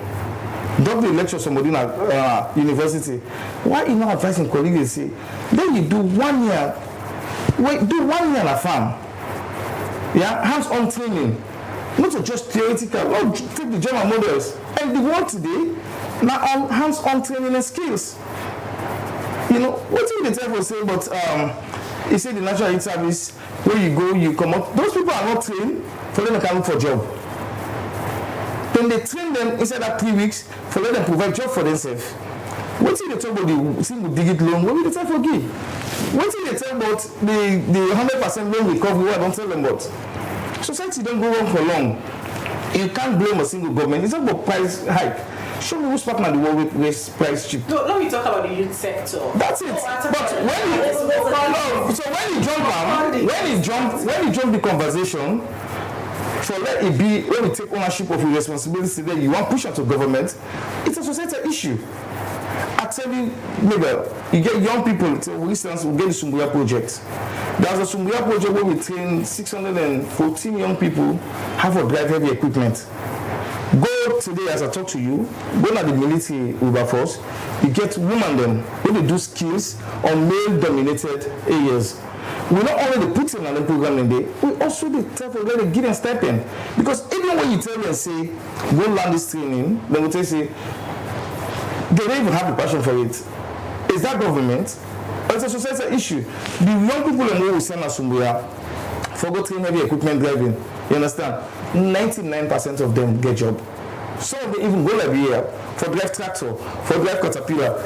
don't lecture somebody in a university. Why you not advising colleagues say, then you do 1 year, do 1 year on a farm. Yeah, hands-on training. Not just theoretical, or take the German models. And the world today, now hands-on training and skills. You know, what did the tell say about he said the National Youth Service, where you go, you come out. Those people are not trained for them to come look for a job. Then they train them inside that 3 weeks for let them provide job for themselves. What did they talk about the single digit loan? What did they tell for give? What did they tell about the 100% loan recovery? What I don't tell them about. Society don't go wrong for long. You can't blame a single government. It's not about price hike. Show me who's partner the world with price cheap. No, let me talk about the youth sector. That's it. But when he jumped the conversation, For let it be, when we take ownership of your responsibility, then you want to push out to government, it's a societal issue. I tell you, maybe you get young people, for instance, we get the Sumbuya project. There's a Sumbuya project where we train 614 young people how to drive heavy equipment. Go today as I talk to you, go to the military Uber Force, you get women them when they do skills on male-dominated areas. We not only put in the program in there, we also tell them to give them stipend. Because even when you tell them, say, go learn this training, they will say, they don't even have the passion for it. Is that government? Or it's a societal issue. The young people in who we send us Sumbuya for go train heavy equipment driving, you understand? 99% of them get job. Some of them even go every year for drive tractor, for drive caterpillar.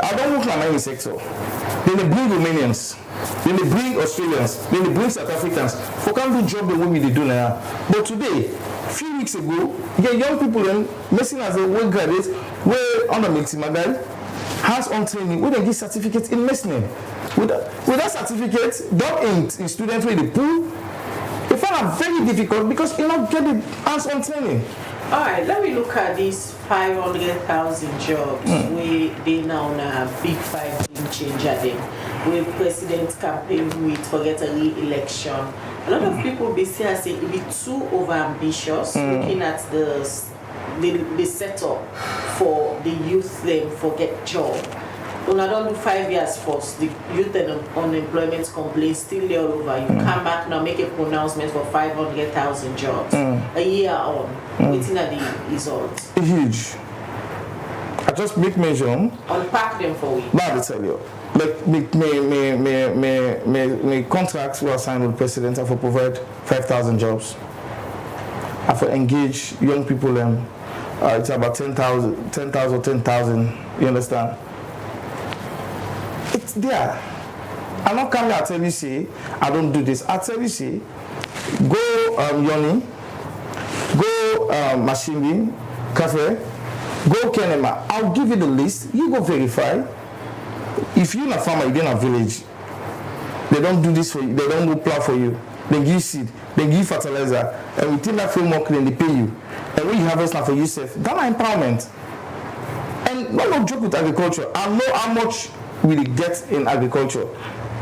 I don't work in the mining sector. Then they bring Romanians, then they bring Australians, then they bring South Africans for come do job the way they do now. But today, a few weeks ago, you get young people then messing as a work graduates, where on the multi-magal, hands-on training, where they give certificates in listening. With that certificate, done in students where they pull, they find it very difficult because you not get the hands-on training. All right, let me look at these 500,000 jobs where they now a big five game changer them, where president campaign with forget a re-election. A lot of people be saying it be too over-ambitious looking at the setup for the youth them forget job. When I don't do 5 years first, the youth and unemployment complaint still there all over. You come back now, make a pronouncement for 500,000 jobs. A year on, waiting at the results. Huge. I just make mention. Unpack them for me. But I tell you, like my contracts were signed with the president for provide 5,000 jobs. I for engage young people. It's about 10,000. You understand? It's there. I'm not coming to tell you, say, I don't do this. I tell you, say, go Yoni, go Mashimbi, Cafe, go Kenema. I'll give you the list. You go verify. If you're in a farmer, you're in a village, they don't do this for you. They don't go plow for you. They give seed, they give fertilizer, and within that framework, then they pay you. And when you harvest now for yourself, that's empowerment. And no joke with agriculture. I know how much we get in agriculture.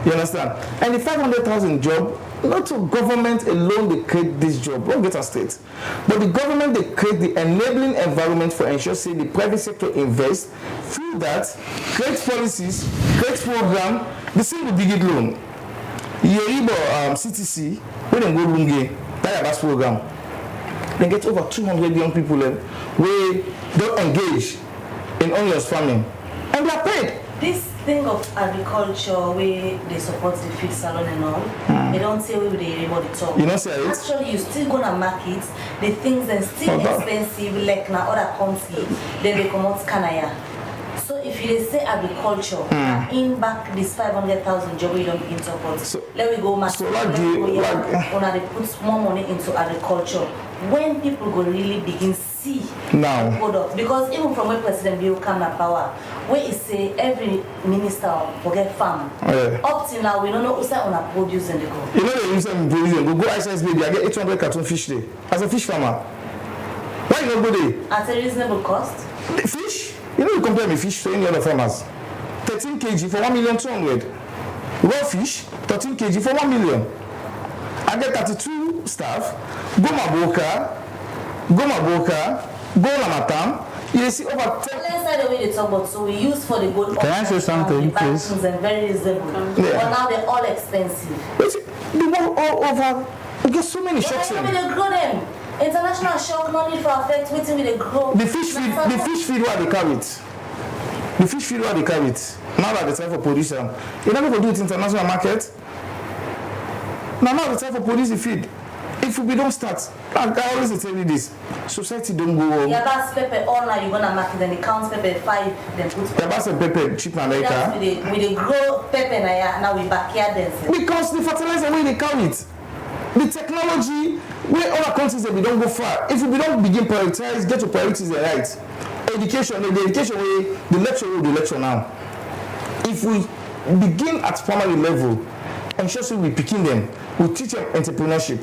You understand? And the 500,000 job, not the government alone they create this job. Don't get us straight. But the government they create the enabling environment for ensure say the private sector invest through that, create policies, create program, the same with big loan. Yeribo CTC, when they go Lunge, that program, they get over 200 young people where they engage in onions farming. And they are paid. This thing of agriculture where they support the feed salon and all, they don't say where they able to talk. You know say it? Actually, you still gonna market the things that still expensive like na other country, then they come out Canada. So if you say agriculture, in back this 500,000 job we don't support. So, let we go market. So they put more money into agriculture. When people go really begin see now product, because even from when President Bill come to power, where he say every minister forget farm. Up till now we don't know who's that on a produce and they go. You know they use them produce go ISS baby, I get 800 carton fish day. As a fish farmer. Why you not go there? At a reasonable cost? The fish? You know you compare me fish to any other farmers. 13 kg for 1,200,000. Raw fish, 13 kg for 1 million. I get 32 staff, go Maboka, go Lamatam. You see over 10. Let's say the way they talk about, so we use for the gold. Can I say something, please? And very reasonable. Yeah. But now they're all expensive. They want all over. We get so many shocks. Why they grow them? International shock, no need for affect, waiting with the grow. The fish feed where they carry it. The fish feed where they carry it. Now that the time for production. You never go do it international market. Now the time for produce the feed. If we don't start, I always tell you this, society don't go wrong. Yeah, that's pepper all now you're gonna market, then it counts pepper 5, then put Yeah, that's a pepper cheap in America. We they grow pepper now we backyard them. Because the fertilizer where they carry it. The technology where other countries that we don't go far. If we don't begin prioritize, get to priorities the right. Education, the education way the lecture will do lecture now. If we begin at primary level ensure say we picking them, we teach them entrepreneurship,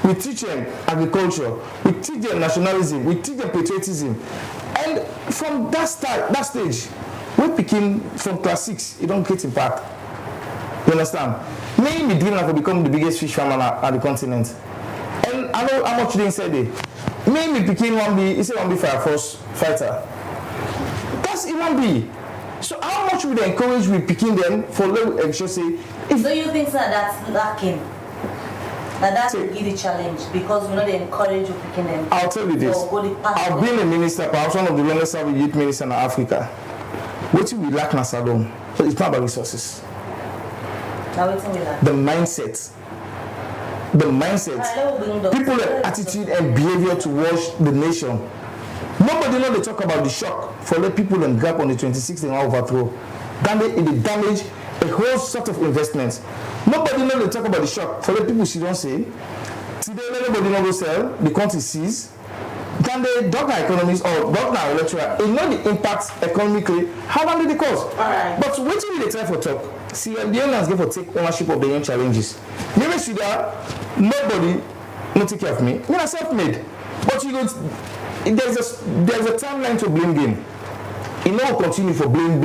we teach them agriculture, we teach them nationalism, we teach them patriotism. And from that stage, we picking from class 6, it don't create impact. You understand? Maybe me dream to become the biggest fish farmer at the continent. And I know how much they said it. Maybe picking one be Fire Force fighter. That's it won't be. So how much would they encourage we picking them for low say if so you think that's lacking? That will give the challenge because we know they encourage you picking them. I'll tell you this. I've been a minister, perhaps one of the longest serving youth ministers in Africa. What we lack na Salom. So it's not about resources. Now what's we lack? The mindset. The mindset. People's attitude and behavior towards the nation. Nobody know they talk about the shock for the people and gap on the 26th and overthrow. It damage a whole sort of investments. Nobody know they talk about the shock for the people she don't say. Today nobody know go sell, the country sees. Then the doctor economists or doctor electoral, it know the impact economically, how long did it cost? Alright. But what do they try for talk? See, the airlines get for take ownership of their own challenges. Maybe see that nobody not take care of me. Me are self-made. But you know, there's a timeline to blame game. You know, continue for blame.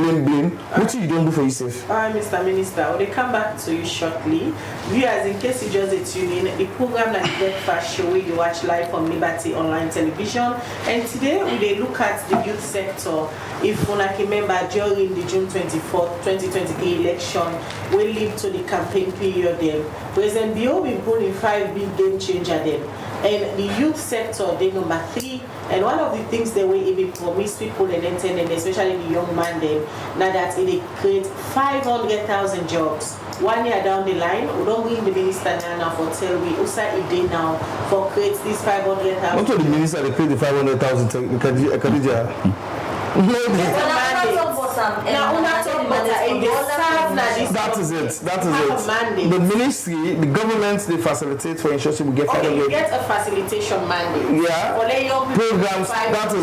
What you don't do for yourself? Alright, Mr. Minister, we'll come back to you shortly. Viewers, in case you just tune in, the program like the Breakfast Show you watch live on Liberty Online Television. And today we will look at the youth sector. If one can remember during the June 24th, 2023 election, we lead to the campaign period then. President Bio will put in 5 big game changer then. And the youth sector, they number 3. And one of the things they will even promise people and intended, especially the young man then, now that it create 500,000 jobs. 1 year down the line, we don't bring the minister now for tell we also a day now for create this 500,000. What the minister they create the 500,000 Khadija? That is it. The ministry, the government, they facilitate for ensuring we get. Okay, you get a facilitation mandate. Yeah. Programs. That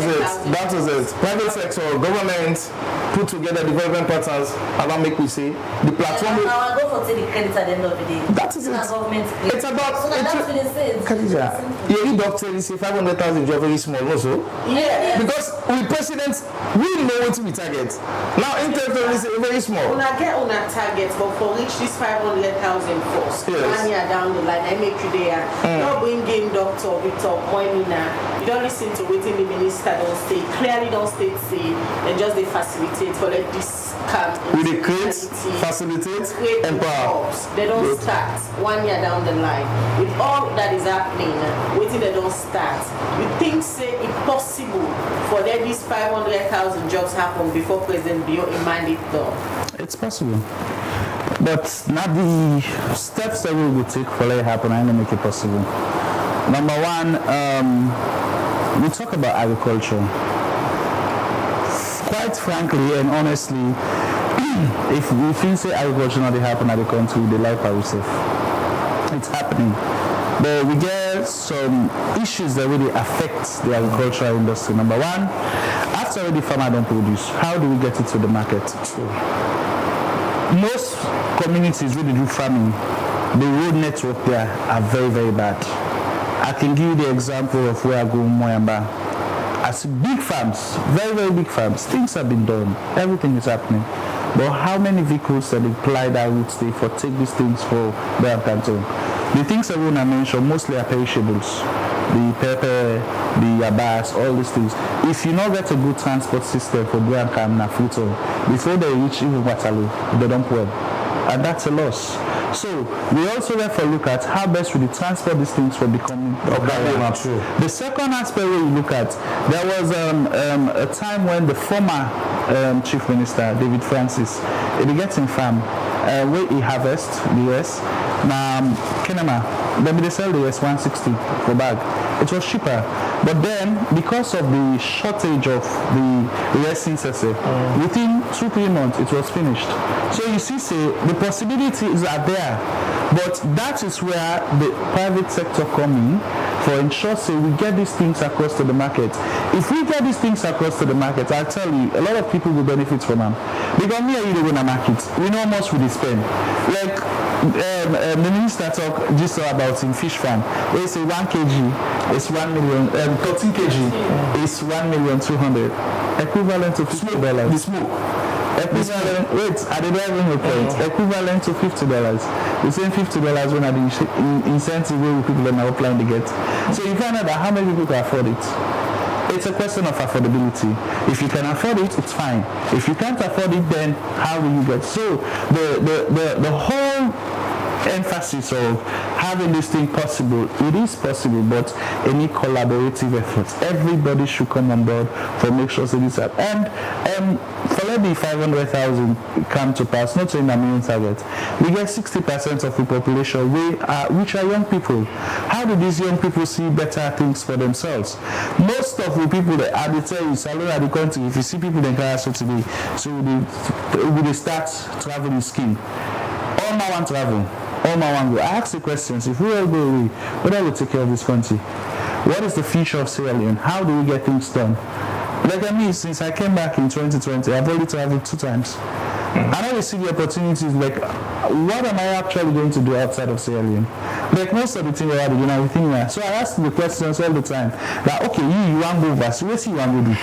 is it. Private sector, government put together development patterns, and that make we say the platform. Now I go for the credit at the end of the day. That is it. It's about. So that's what it says. Khadija, you doctor, you say 500,000 job very small, also. Yeah. Because we presidents, we know what we target. Now, interest is very small. When I get on a target, but for reach this 500,000 first, 1 year down the line, I make you there. Not bring in Dr. Victor Moimina. You don't listen to what the minister don't say. Clearly don't state say, and just they facilitate for like this camp. We they create, facilitate, empower. They don't start 1 year down the line. With all that is happening, waiting they don't start. You think say it's possible for them these 500,000 jobs happen before President Bio in mandate though? It's possible. But not the steps that we will take for it happen and make it possible. Number one, we talk about agriculture. Quite frankly and honestly, if we feel say agriculture not happen at the country, the life are safe. It's happening. But we get some issues that really affect the agricultural industry. Number one, after the farmer don't produce, how do we get it to the market? True. Most communities really do farming. The road network there are very, very bad. I can give you the example of where I go in Moyamba. As big farms, very, very big farms, things have been done. Everything is happening. But how many vehicles that apply that route stay for take these things for their canton? The things I want to mention mostly are perishables. The pepper, the abas, all these things. If you not get a good transport system for Brancam and Fruto, before they reach even Waterloo, they don't well. And that's a loss. So we also therefore look at how best we transport these things for becoming true. The second aspect we look at, there was a time when the former Chief Minister, David Francis, he gets in farm, where he harvest the US. Now, Kenema, they sell the US 160 for bag. It was cheaper. But then, because of the shortage of the resin within 2-3 months, it was finished. So you see, the possibilities are there. But that is where the private sector come in for ensure we get these things across to the market. If we get these things across to the market, I'll tell you, a lot of people will benefit from them. Because me and you, they're going to market. We know how much we spend. Like, the minister talk just about in fish farm. They say 1 kg is 1 million, 13 kg is 1,200,000, equivalent to $50. The smoke. Equivalent, wait, I didn't even know point. Equivalent to $50. The same $50 when I the incentive way people in our plan to get. So you find out that how many people can afford it. It's a question of affordability. If you can afford it, it's fine. If you can't afford it, then how will you get? So the whole emphasis of having this thing possible, it is possible, but any collaborative efforts, everybody should come on board for make sure that this happens. And for let the 500,000 come to pass, not saying a million target, we get 60% of the population which are young people. How do these young people see better things for themselves? Most of the people that I tell you, salon at the country, if you see people in Karaso today, so they start traveling scheme. All my want travel. All my one go. I ask the questions. If we all go away, what will take care of this country? What is the future of Sierra Leone? How do we get things done? Like me, since I came back in 2020, I've already traveled 2 times. I always see the opportunities like, what am I actually going to do outside of Sierra Leone? Like most of the things I do, everything there. So I ask the questions all the time. That okay, you want to go overseas? What you want to do?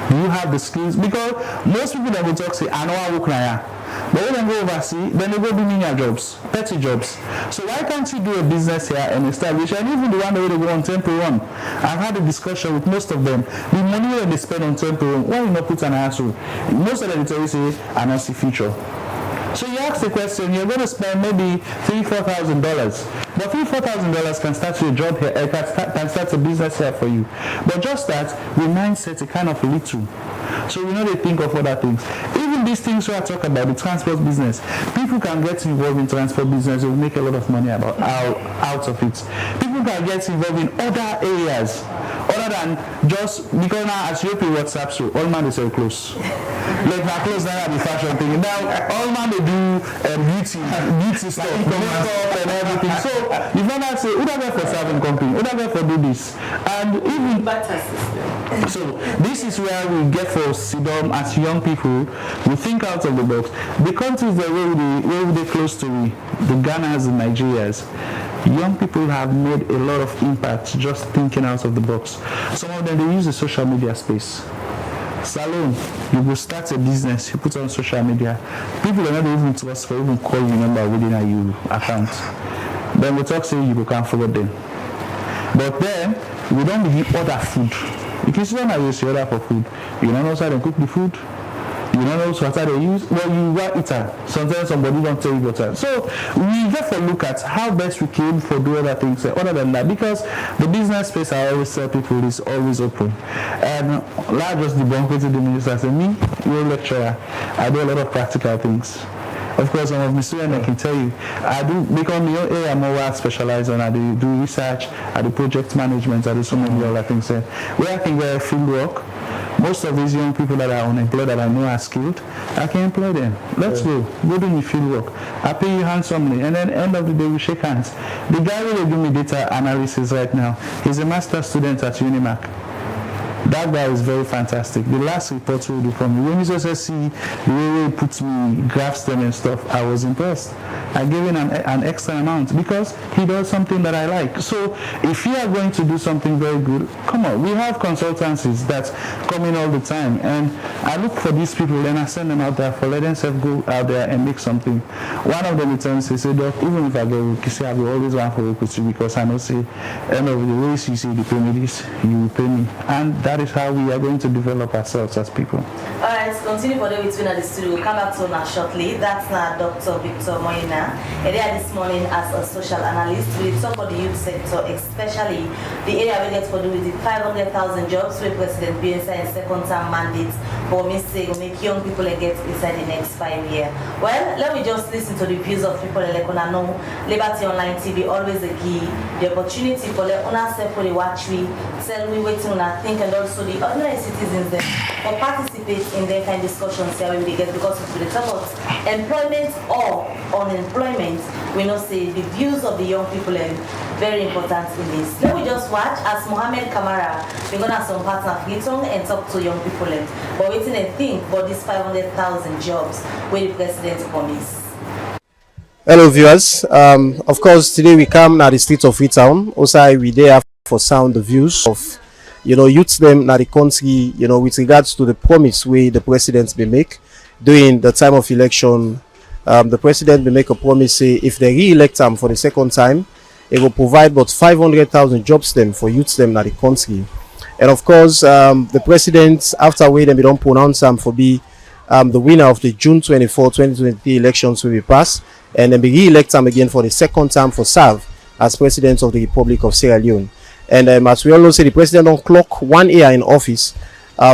Do you have the skills? Because most people that will talk say, I know I work now. But when they go overseas, then they go do menial jobs, petty jobs. So why can't you do a business here and establish? And even the one that they go on temporary one, I've had a discussion with most of them. The money that they spend on temporary, why you not put an answer? Most of them tell you say, I don't see future. So you ask the question, you're going to spend maybe $3,000-4,000. But $3,000-4,000 can start your job here, can start a business here for you. But just that, the mindset is kind of little. So they think of other things. Even these things we are talking about, the transport business, people can get involved in transport business, they will make a lot of money out of it. People can get involved in other areas, other than just, because now as you pay WhatsApp, so all man is very close. Like my clothes now the fashion thing. Now all man they do beauty stuff, makeup and everything. So you find out say, who that for serving company, who that for do this? And even better system. So this is where we get for Sidom as young people, we think out of the box. The countries that where they close to the Ghanas and Nigerias, young people have made a lot of impact just thinking out of the box. Some of them, they use the social media space. Salon, you will start a business, you put on social media. People are not even to us for even call you number within a you account. Then we talk say you can't forget them. But then we don't give order food. If you see them as you order for food, you don't know how they cook the food. You don't know what they use. Well, you want eater. Sometimes somebody don't tell you what. So we get to look at how best we can for do other things other than that, because the business space I always tell people is always open. And like just debunk to the minister say, me, you're a lecturer. I do a lot of practical things. Of course, some of my students I can tell you, I do become the area I'm more specialized on. I do research, I do project management, I do so many other things. Where I can get field work. Most of these young people that are unemployed that I know are skilled, I can employ them. Let's go do your field work. I pay you handsomely, and then end of the day we shake hands. The guy who will do me data analysis right now, he's a master's student at Unimac. That guy is very fantastic. The last report we do from me, when you just see the way he puts me, graphs them and stuff, I was impressed. I gave him an extra amount because he does something that I like. So if you are going to do something very good, come on. We have consultancies that come in all the time, and I look for these people and I send them out there for let themselves go out there and make something. One of them returns, he said, Doc, even if I go work, you see, I will always want to work with you because I know, say, end of the way you say you pay me this, you will pay me. And that is how we are going to develop ourselves as people. All right, continue for the between at the studio. We'll come back to now shortly. That's now Dr. Victor Moina. And there this morning as a social analyst, we talk about the youth sector, especially the area we get for do with the 500,000 jobs where President Bielsa in second-term mandates for me say will make young people get inside the next 5 years. Well, let me just listen to the views of people like on know Liberty Online TV always a key the opportunity for let on self for the watch we tell me waiting on I think, and also the ordinary citizens there for participate in their kind of discussions here we get, because of the talk about employment or unemployment, we know say the views of the young people are very important in this. Let me just watch as Mohammed Kamara, we're gonna have some partner Fleetong and talk to young people but waiting and think about these 500,000 jobs where the president promised. Hello viewers. Of course, today we come at the streets of Freetown. Also, we there for sound the views of, youths them na the country, with regards to the promise way the president may make during the time of election. The president may make a promise say if they re-elect him for the second time, it will provide about 500,000 jobs them for youths them na the country. And of course, the president after waiting, we don't pronounce him for be the winner of the June 24, 2023 elections will be passed, and then be re-elect him again for the second time for serve as president of the Republic of Sierra Leone. And as we all know, say the president don't clock 1 year in office.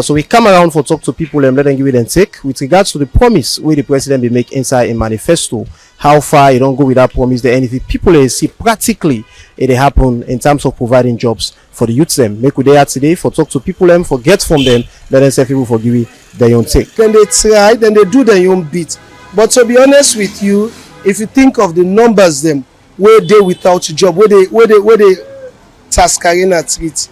So we come around for talk to people and let them give it and take with regards to the promise where the president will make inside a manifesto. How far you don't go with that promise, there anything people see practically it happen in terms of providing jobs for the youths them. Make we there today for talk to people them, for get from them, let them say people for give it their own take. Then they try, then they do their own bit. But to be honest with you, if you think of the numbers them where they without job, where they task arena treat,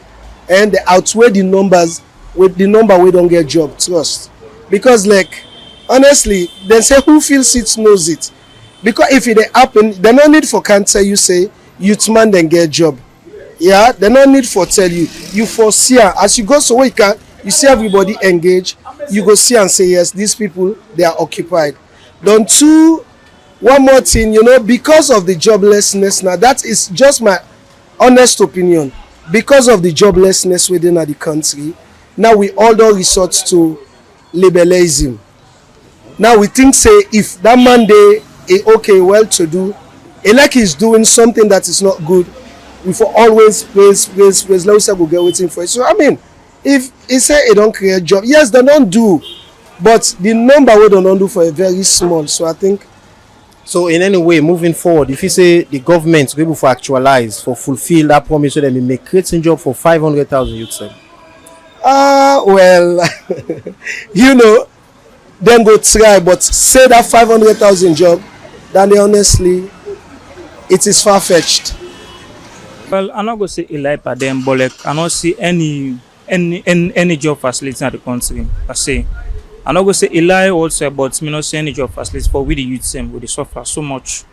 and they outweigh the numbers with the number we don't get job, trust. Because like honestly, then say who feels it knows it. Because if it happen, they no need for can't tell you say youth man then get job. Yeah, they no need for tell you. You foresee as you go so where you see everybody engage, you go see and say yes, these people they are occupied. Then two, one more thing, because of the joblessness now, that is just my honest opinion. Because of the joblessness within the country, now we all don't resort to liberalism. Now we think say if that man they okay well to do, like he's doing something that is not good, we for always praise let us go get waiting for it. So I mean, if he say it don't create job, yes they don't do, but the number we don't do for a very small. So I think. So in any way, moving forward, if you say the government will be able to actualize, for fulfill that promise, so that we make creating job for 500,000 youths. Well, then go try, but say that 500,000 job, then honestly, it is far-fetched. Well, I'm not going to say Eli per them, but like, I don't see any job facility in the country, I say. I'm not going to say Eli also, but me not see any job facilities for we the youth them, we suffer so much.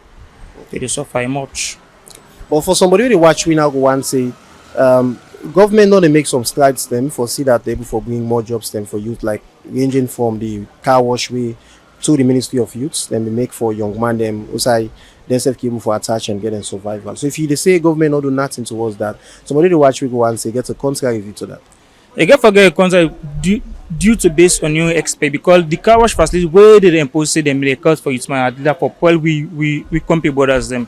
They suffer much. But for somebody who watch, we now go and say, government not make some strides them for see that they able for bring more jobs them for youth, like ranging from the car wash way to the Ministry of Youth, then we make for young man them also themselves able for attach and get in survival. So if you say government not do nothing towards that, somebody to watch we go and say get a contrary view to that. You get forget a contract due to based on your expect, because the car wash facilities where they impose say them they cost for youth man at for while we compare borders them.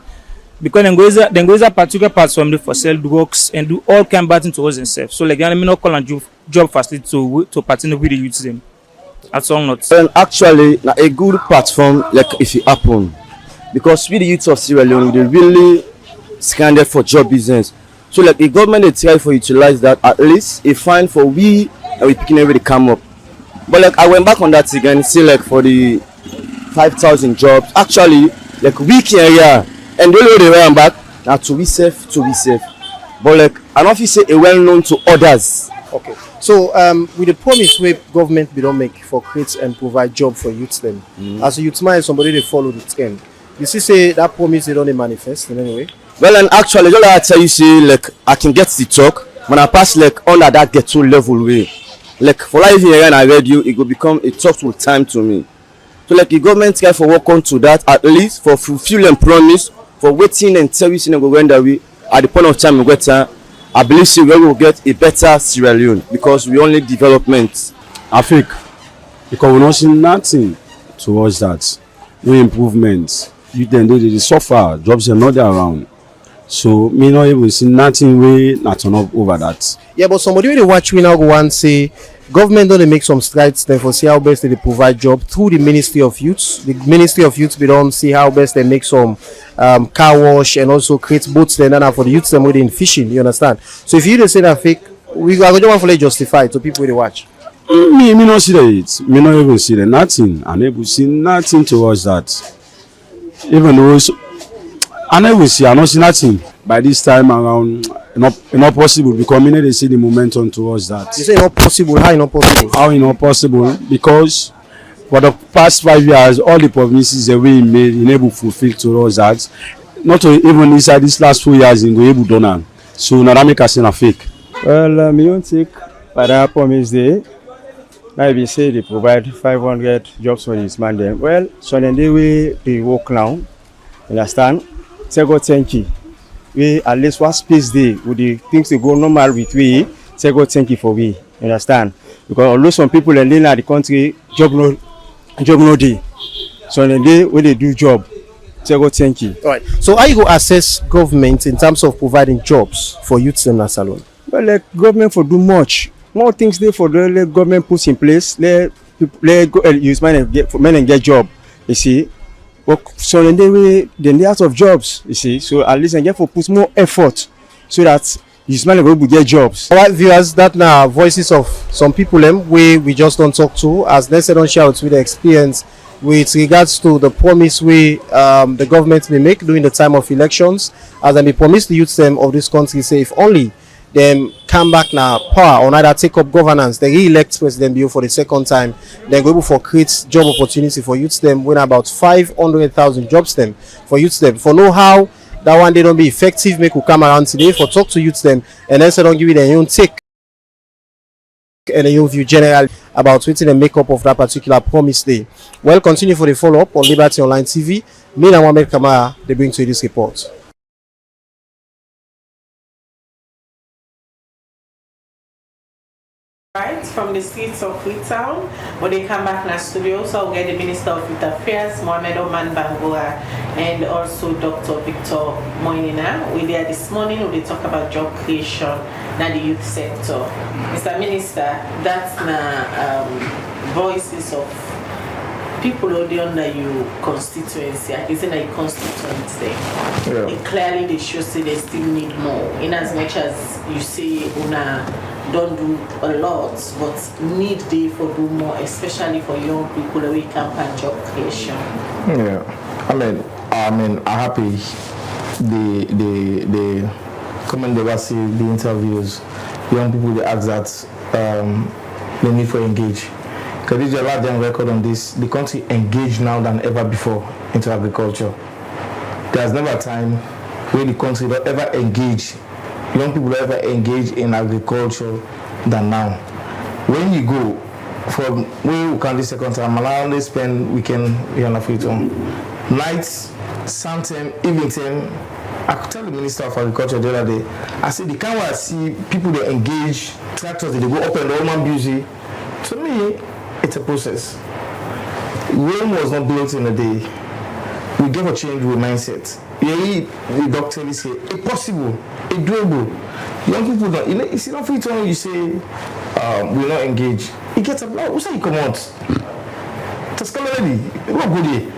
Because then goes a particular parts from the for sell drugs and do all kind of bad things towards themselves. So like I mean not call and job facility to partner with the youth them. That's all not. Well, actually, a good platform like if it happen, because we the youth of Sierra Leone they really scanned for job business. So like the government they try for utilize that at least a fine for we and we picking everybody come up. But like I went back on that again, see like for the 5,000 jobs actually like week area. And the only way they run back now to be safe. But like I don't feel say a well known to others. Okay. So with the promise where government we don't make for create and provide job for youths then, as a youth man somebody they follow the trend. You see say that promise they don't manifest in any way? Well, and actually just like I tell you say like I can get the talk when I pass like under that get to level way. Like for life here and I read you, it will become a talk full time to me. So like the government try for work on to that at least for fulfilling promise. For waiting and servicing and going that way at the point of time we get I believe we will get a better Sierra Leone because we only development. I think because we don't see nothing towards that. No improvements. You then they suffer, jobs are not there around. So me not even see nothing way not turn up over that. Yeah, but somebody will watch we now go and say government don't make some strides then for see how best they provide job through the Ministry of Youth. The Ministry of Youth we don't see how best they make some car wash and also create boats then for the youths them within fishing, you understand? So if you say that fake, we are going to want to justify it to people who watch. Me not see that. Me not even see that. Nothing. I never see nothing towards that. Even though I never see, I don't see nothing. By this time around, not possible because me they see the momentum towards that. You say not possible. How not possible? How not possible? Because for the past 5 years, all the promises that we made, he never fulfilled to us that. Not even inside these last 4 years, he go able done am. So now that make us a fake. Well, me don't take for that promise day. Now we say they provide 500 jobs for this man them. Well, so then they work now. Understand? Say God thank you. We at least what space day with the things they go normal with we. Say God thank you for we. Understand? Because although some people in the country job no day. So then when they do job, say God thank you. All right. So how you go assess government in terms of providing jobs for youths in that salon? Well, like government for do much. More things they for the government puts in place. Let use men and get job. You see. So then they out of jobs, you see. So at least and get for put more effort so that these men will get jobs. All right, viewers, that now voices of some people we just don't talk to, as they say, don't shout with the experience with regards to the promise the government may make during the time of elections, as they promise the youth of this country, say if only them come back now power or either take up governance, they re-elect President Bio for the second time, then go able for create job opportunity for youth win about 500,000 jobs for youth for know how that one they don't be effective, make who come around today for talk to youth and then say don't give you their own take and a view generally about what the makeup of that particular promise day. Well, continue for the follow-up on Liberty Online TV. Me and Mohamed Kamara, they bring to you this report. Right from the streets of Freetown, when they come back in the studio, so I'll get the Minister of Youth Affairs, Mohamed Oman Bangura, and also Dr. Victor Moinina. We're there this morning, we talk about job creation in the youth sector. Mr. Minister, that's the voices of people who are under your constituency, isn't a constituency. Yeah. And clearly they should say they still need more, in as much as you say Una don't do a lot, but need they for do more, especially for young people who campaign job creation. Yeah, I mean, I'm happy the comment they see the interviews, young people they ask that they need for engage. Because there's a large record on this. The country engaged now than ever before into agriculture. There's never a time where the country don't ever engage. Young people don't ever engage in agriculture than now. When you go from where we can this second time, I only spend weekend here in Freetown. Nights, sometime, evening time. I could tell the Minister of Agriculture the other day, I said the kind where I see people they engage, tractors, they go up and down busy. To me, it's a process. Rome was not built in a day. We give a change with mindset. The doctor say it's possible, it's doable. Young people don't, you see, not free time you say we're not engaged. You get up, who say you come out? It's already, not good here.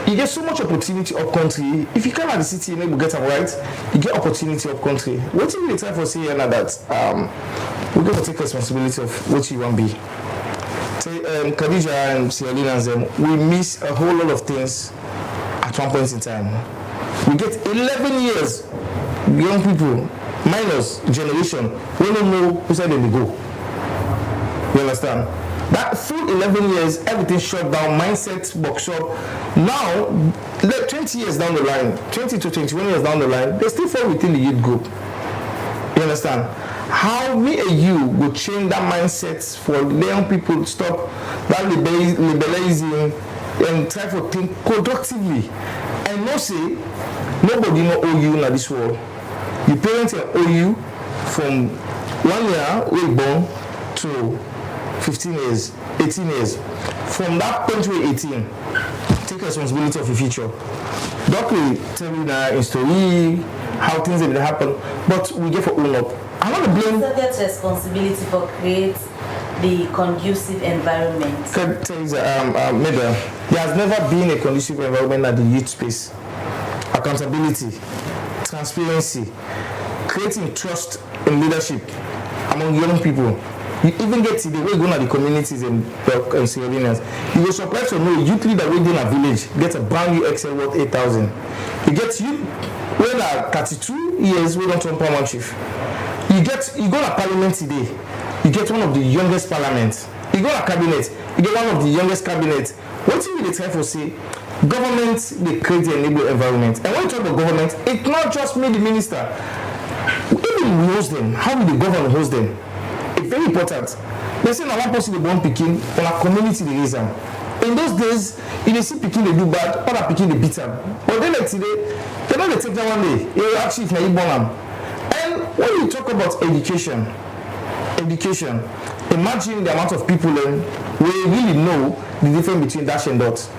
You get so much opportunity up country. If you come out the city and you get up right, you get opportunity up country. What do you try for saying that we're going to take responsibility of what you want to be? Khadija and Sierra and them, we miss a whole lot of things at one point in time. We get 11 years, young people, minus generation, we don't know who said they will go. You understand? That full 11 years, everything shut down, mindset, workshop. Now, 20 years down the line, 20 to 21 years down the line, they still fall within the youth group. You understand? How me and you will change that mindset for young people to stop that liberalizing and try to think productively. And not say, nobody know owe you in this world. Your parents owe you from 1 year we born to 15 years, 18 years. From that point to 18, take responsibility of your future. Doctor tell you that in story, how things will happen, but we get for own up. I want to blame. Get responsibility for create the conducive environment. There has never been a conducive environment at the youth space. Accountability, transparency, creating trust in leadership among young people. You even get to the way going to the communities and Sierra Leoneans. You will surprised to know youth leader within a village get a brand new Excel worth 8,000. You get you when are 32 years we don't turn permanent chief. You go to parliament today. You get one of the youngest parliaments You go to cabinet, you get one of the youngest cabinets. What you really try to say? Government, they create the enable environment. And when you talk about government, it's not just me, the minister. Even we host them. How will the government host them? It's very important. They say now one person they born picking on a community they raise them. In those days, if they see picking they do bad, other picking they beat them. But then like today, they don't take that one day. You actually if you born them. And when you talk about education, imagine the amount of people then we really know the difference between dash and dot.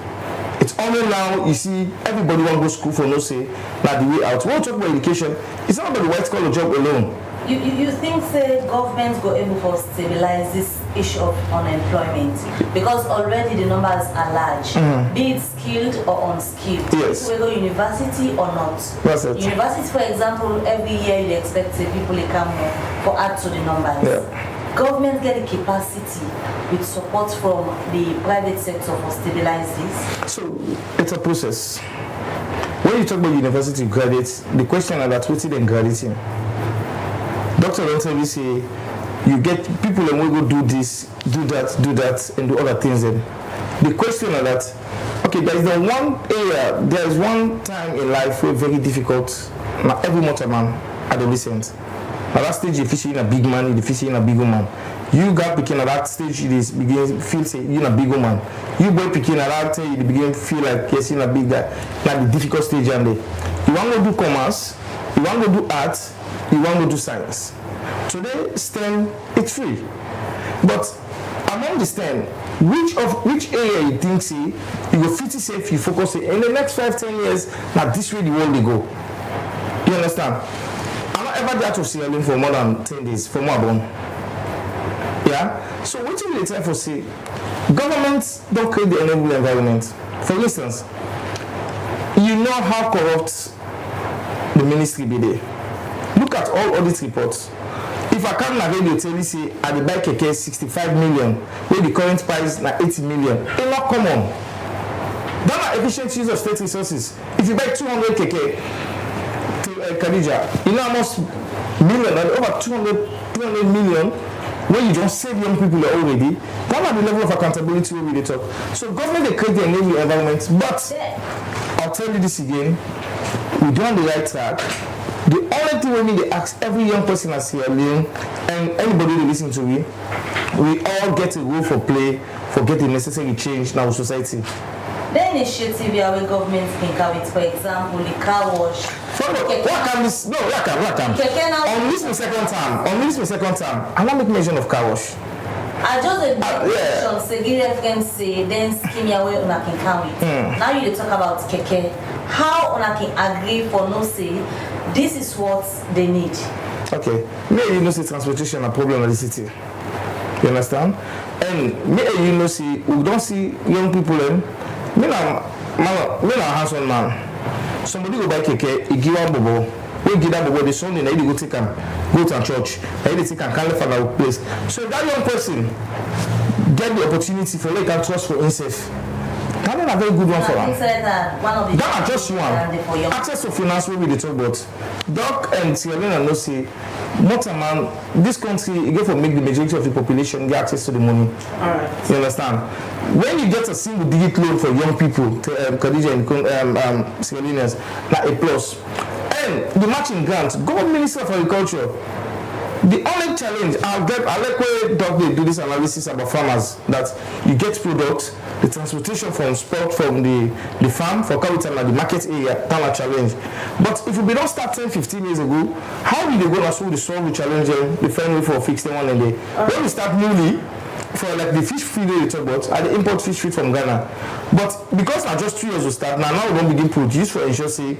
It's only now you see everybody want to go to school for no say like the way out. When we talk about education, it's not about the white collar job alone. You think say government go able to stabilize this issue of unemployment because already the numbers are large, be it skilled or unskilled. Yes. We go university or not. That's it. University, for example, every year you expect say people to come here for add to the numbers. Yeah. Government get the capacity with support from the private sector for stabilize this. So it's a process. When you talk about university graduates, the question is that what's in graduating? Doctor don't tell you say you get people and we go do this, do that, and do other things. Then the question is that okay, there is the one area, there is one time in life where very difficult. Now every motor man adolescent. At that stage, you're fishing a big man, you're fishing a big woman. You got picking at that stage, it is begin feel say you're a big woman. You boy picking at that stage, you begin feel like you're seeing a big guy. Like the difficult stage and day. You want to do commerce, you want to do art, you want to do science. Today, STEM, it's free. But among the STEM, which area you think say you go fit say if you focus in the next 5-10 years, now this way the world they go. You understand? Ever that to Sierra Leone for more than 10 days for more born. Yeah? So what you really try for say governments don't create the enabling environment. For instance, you know how corrupt the ministry be there. Look at all audit reports. If I come na radio tell you say I dey buy keke 65 million, where the current price na 80 million, it's not common. That are efficient use of state resources. If you buy 200 keke Khadija, you know almost million, over 200 million, when you don't save young people already, that are the level of accountability we really talk. So government they create the enabling environment, but I'll tell you this again, we don't on the right track. The only thing we need to ask every young person as here, and anybody who listen to me, we all get a role for play for getting necessary change in our society. The initiative where government think of it, for example, the car wash. On this my second time. I'm not making mention of car wash. I just mention say give reference say then scheme your way una can count it. Now you talk about keke. How una can agree for no say this is what they need. Okay. Maybe you know say transportation a problem in the city. You understand? And maybe you know see we don't see young people in. Me na hands-on man. Somebody go buy keke, he give one bobo. We give that bobo the Sunday, he go take him, go to church, he take him, can't find our place. So that young person get the opportunity for like a trust for himself. That is a very good one for him. That just one. Access to finance will be the talk about. Doc and Sierra Leone know say, motor man, this country you go for make the majority of the population get access to the money. Alright. You understand? When you get a single digit loan for young people, to Khadija and Sierra Leoneans, like a plus. And the matching grant, go Minister of Agriculture. The only challenge I like where Doc they do this analysis about farmers that you get products, the transportation from spot from the farm for capital and the market area, that's a challenge. But if we don't start 10-15 years ago, how did they go and solve the challenge the family for fixed one and day? When we start newly for like the fish feed we talk about, I import fish feed from Ghana. But because now just 2 years we start, now we don't begin produce for ensure say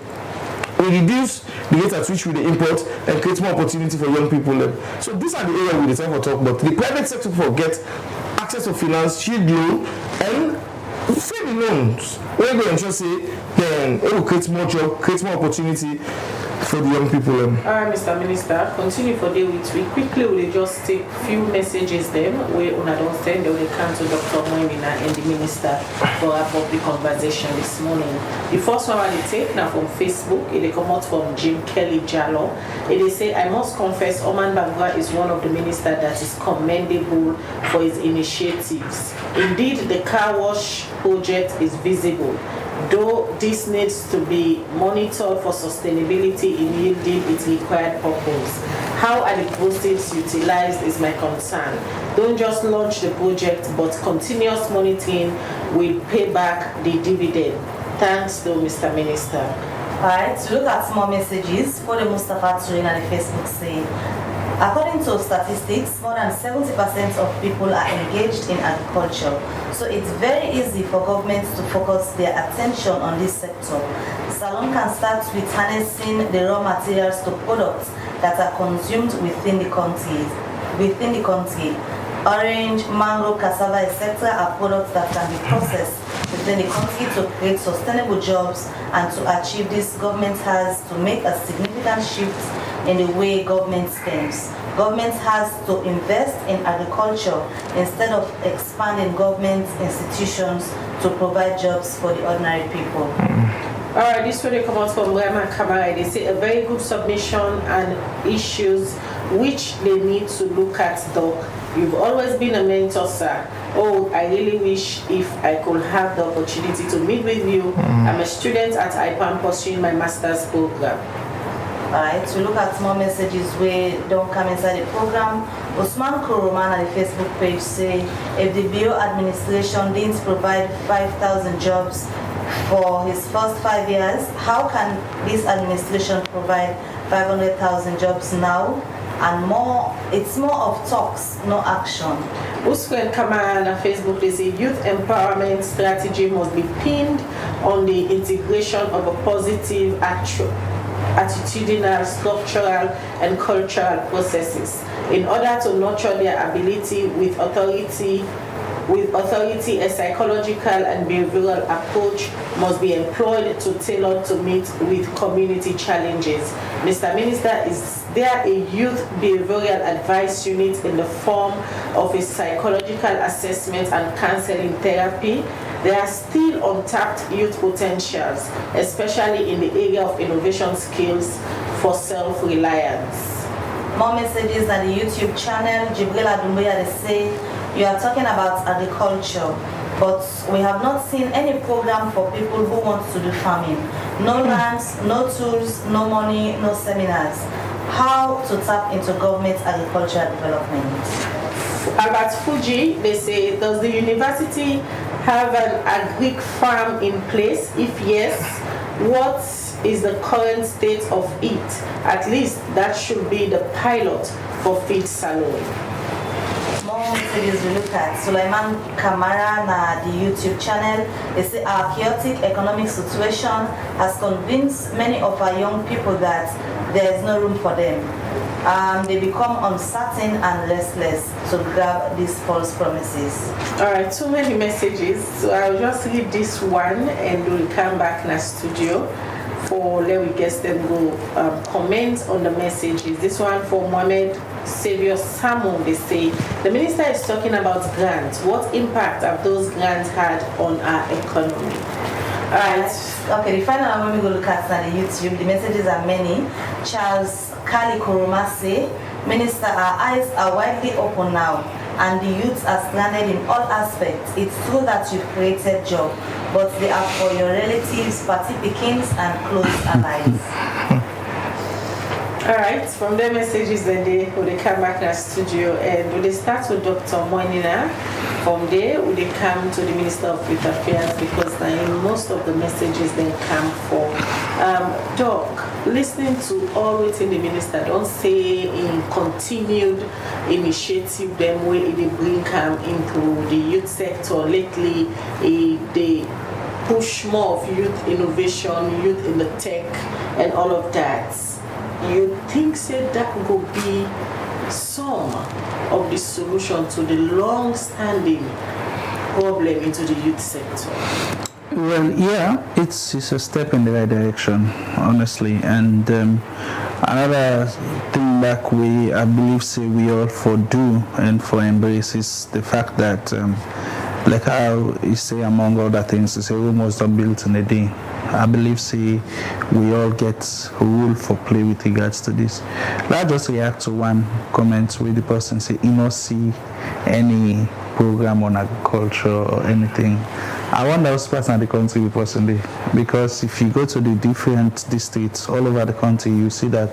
we reduce the rate at which we import and create more opportunity for young people. So these are the areas we decide for talk about. The private sector for get access to finance, shield loan, and free loans. We're going to say then it will create more job, create more opportunity. for the young people. All right, Mr. Minister, continue for day with we. Quickly, we'll just take few messages them where una don't send, they will come to Dr. Moimina and the Minister for our public conversation this morning. The first one I take now from Facebook, it come out from Jim Kelly Jallo. It say, I must confess, Oman Bangura is one of the ministers that is commendable for his initiatives. Indeed, the car wash project is visible, though this needs to be monitored for sustainability in yielding its required purpose. How are the proceeds utilized is my concern. Don't just launch the project, but continuous monitoring will pay back the dividend. Thanks to Mr. Minister. Alright, to look at more messages for the Mustafa Turin and the Facebook saying, according to statistics, more than 70% of people are engaged in agriculture. So it's very easy for governments to focus their attention on this sector. Salon can start with harnessing the raw materials to products that are consumed within the country. Orange, mango, cassava, etc. are products that can be processed within the country to create sustainable jobs, and to achieve this, government has to make a significant shift in the way government spends. Government has to invest in agriculture instead of expanding government institutions to provide jobs for the ordinary people. All right, this one they come out from Rama Kamara. They say a very good submission and issues which they need to look at, Doc. You've always been a mentor, sir. Oh, I really wish if I could have the opportunity to meet with you. I'm a student at IPAM pursuing my master's program. Alright, to look at more messages where don't come inside the program. Usman Kuruman on the Facebook page say, if the BO administration didn't provide 5,000 jobs for his first 5 years, how can this administration provide 500,000 jobs now? And more, it's more of talks, no action. Usman Kamara on Facebook, they say youth empowerment strategy must be pinned on the integration of a positive attitudinal, structural, and cultural processes in order to nurture their ability with authority. A psychological and behavioral approach must be employed to tailor to meet with community challenges. Mr. Minister, is there a youth behavioral advice unit in the form of a psychological assessment and counseling therapy? There are still untapped youth potentials, especially in the area of innovation skills for self-reliance. More messages on the YouTube channel. Jibril Adumbuya, they say, you are talking about agriculture, but we have not seen any program for people who want to do farming. No lands, no tools, no money, no seminars. How to tap into government agricultural development? Albert Fuji, they say, does the university have an agric farm in place? If yes, what is the current state of it? At least that should be the pilot for Feed Salon. More messages we look at. Sulaiman Kamara na the YouTube channel. They say our chaotic economic situation has convinced many of our young people that there is no room for them. They become uncertain and restless to grab these false promises. All right, too many messages. So I'll just read this one and we'll come back in the studio for let we guess them go comment on the messages. This one for Mohamed Savior Samu. They say the minister is talking about grants. What impact have those grants had on our economy? All right. Okay, the final one we go look at on the YouTube. The messages are many. Charles Kali Kurumase, Minister, our eyes are widely open now, and the youth are stranded in all aspects. It's true that you've created jobs, but they are for your relatives, party pickings, and close allies. All right, from their messages then they come back to the studio, and when they start with Dr. Moinina, from there they come to the Minister of Youth Affairs, because most of the messages then come for Doc, listening to all within the minister, don't say in continued initiative them where they bring into the youth sector lately, they push more of youth innovation, youth in the tech and all of that. You think that could be some of the solution to the long-standing problem into the youth sector? Well, yeah, it's a step in the right direction, honestly. And another thing that I believe, say we all for do and for embrace is the fact that, like how you say, among other things, you say Rome was not built in a day. I believe, say, we all get a rule for play with regards to this. Let's just react to one comment where the person say, you not see any program on agriculture or anything. I wonder what's passing in the country personally, because if you go to the different districts all over the country, you see that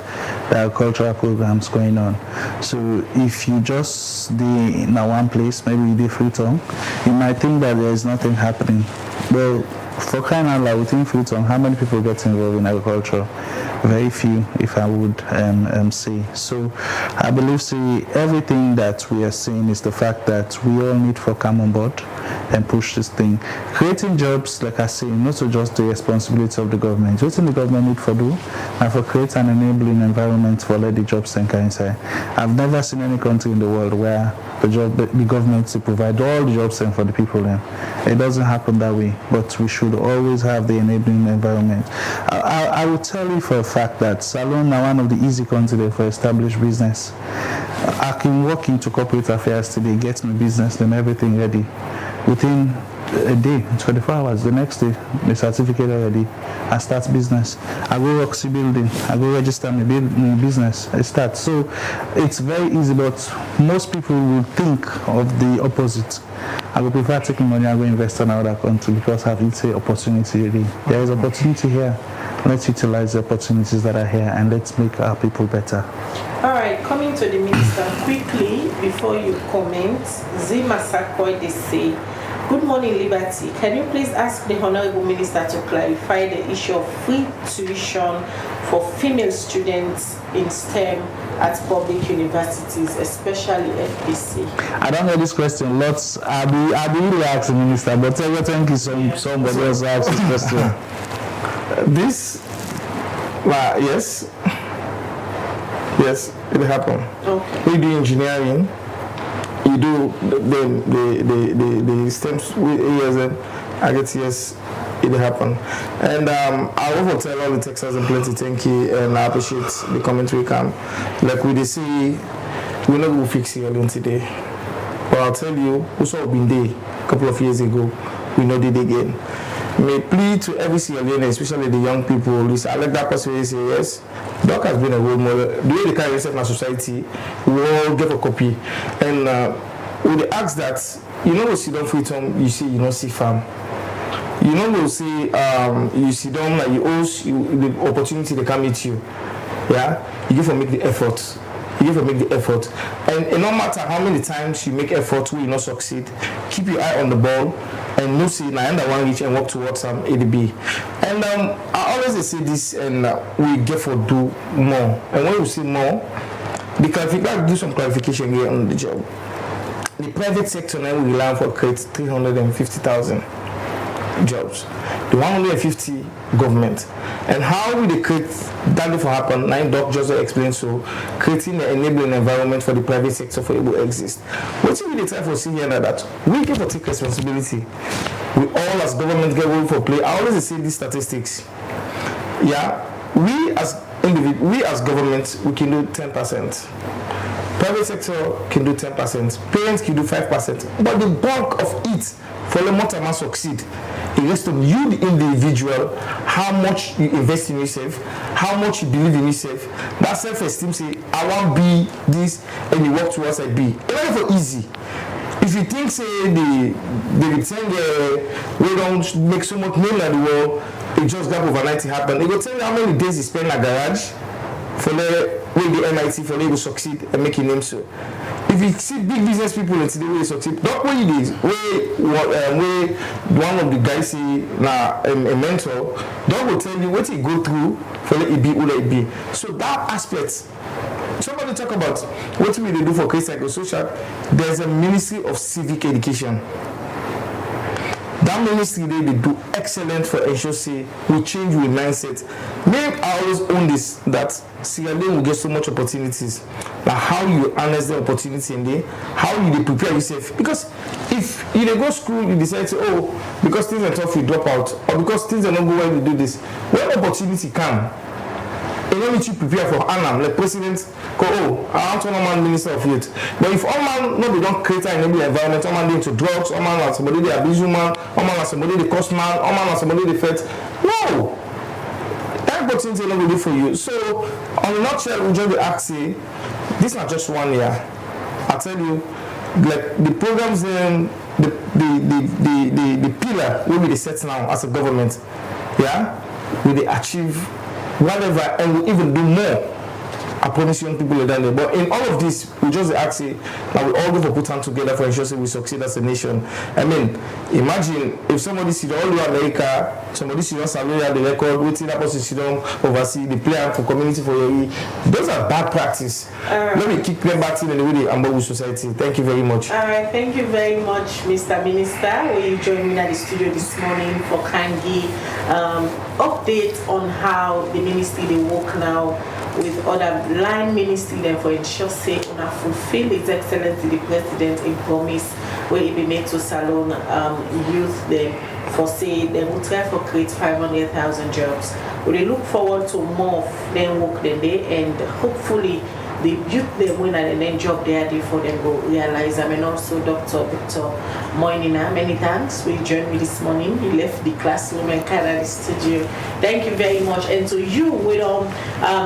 there are cultural programs going on. So if you just be in one place, maybe the Freetown, you might think that there is nothing happening. Well, for crying out loud, within Freetown, how many people get involved in agriculture? Very few, if I would say. So I believe, see, everything that we are saying is the fact that we all need to come on board and push this thing. Creating jobs, like I say, not so just the responsibility of the government. What the government need for do, and for create an enabling environment for let the jobs and inside. I've never seen any country in the world where the government to provide all the jobs and for the people then. It doesn't happen that way, but we should always have the enabling environment. I will tell you for a fact that Salon are one of the easy countries for established business. I can walk into corporate affairs today, get my business, then everything ready. Within a day, 24 hours, the next day, the certificate already, I start business. I go Roxy building, I go register my business, I start. So it's very easy, but most people will think of the opposite. I would prefer taking money and go invest in another country because I have say opportunity really. There is opportunity here. Let's utilize the opportunities that are here and let's make our people better. All right, coming to the minister quickly before you comment, Zima Sakoy, they say, good morning, Liberty. Can you please ask the Honorable Minister to clarify the issue of free tuition for female students in STEM at public universities, especially FBC? I don't know this question. Lots. I'll be really asking Minister, but thank you somebody else asked this question. Yes, it happen. Okay. We do engineering. You do the STEM areas. I get yes, it happen. And I also tell all the Texas and plenty thank you, and I appreciate the commentary come. Like we see, we're not going to fix it alone today. But I'll tell you, we saw been there a couple of years ago. We know it again. May plead to every Sierra, especially the young people. I like that person who say yes. Doc has been a role model. The way they carry themselves in our society, we all get a copy. And when they ask that, you know, we sit down freedom, you see, you don't see farm. You know, we'll see, you sit down, like you owe the opportunity to come meet you. Yeah, you give to make the effort. You have to make the effort. And no matter how many times you make effort, will you not succeed. Keep your eye on the ball and no see now under one reach and work towards ADB. And I always say this, and we get for do more. And when you see more, because if you do some clarification here on the job, the private sector now will rely for create 350,000 jobs. The 150 government. And how will they create that for happen? Nine Doc just explained so creating an enabling environment for the private sector for it to exist. What we try for see here that we get to take responsibility. We all as government get role for play. I always say these statistics. Yeah, we as government we can do 10%. Private sector can do 10%. Parents can do 5%. But the bulk of it for the more time succeed. It rests on you, the individual, how much you invest in yourself, how much you believe in yourself. That self-esteem say, I want to be this, and you work towards I be. It's not for easy. If you think, say, they will tell you, we don't make so much money in the world, it just got overnight to happen. They will tell you how many days you spend in a garage for the MIT for them to succeed and make a name so. If you see big business people and see the way they succeed, not what it is, where one of the guys say, nah, a mentor, Doc will tell you what he go through for let it be, who let it be. So that aspect, somebody talk about what we do for Christ Psychosocial, there's a Ministry of Civic Education. That ministry they do excellent for ensure say we change with mindset. Maybe I always own this that Sierra Leone will get so much opportunities. Like how you harness the opportunity in there, how you prepare yourself. Because if if you dey go school, you decide to, oh, because things are tough, you drop out, or because things are not going well, you do this. When opportunity come, you know, you prepare for Anam, like president, go, oh, I want to man minister of youth. But if all man, no, they don't create an enable environment, all man into drugs, all man has somebody they abuse man, all man has somebody they cost man, all man has somebody they fet. No! That opportunity is not really for you. So, on a nutshell, we just ask, say, this is not just 1 year. I tell you, like the programs in the pillar where we set now as a government, yeah, we they achieve whatever and we even do more. I promise young people down there. But in all of this, we just ask that we all go for put hand together for ensure we succeed as a nation. I mean, imagine if somebody see all over America, somebody see us salary the record, waiting that person sit down oversee the plan for community for your those are bad practice. Let me kick them back in the way they amber society. Thank you very much. All right, thank you very much, Mr. Minister. Will you join me at the studio this morning for Kangi update on how the ministry they work now with other line ministry then for ensure say una fulfill His Excellency the President in promise where he be made to salon youth them for say they will try for create 500,000 jobs. We look forward to more of them work than they and hopefully the youth they win and then job they are there for them go realize. I mean also Dr. Victor Moinina, many thanks. We joined me this morning. He left the classroom and kind of the studio. Thank you very much. And to you, we don't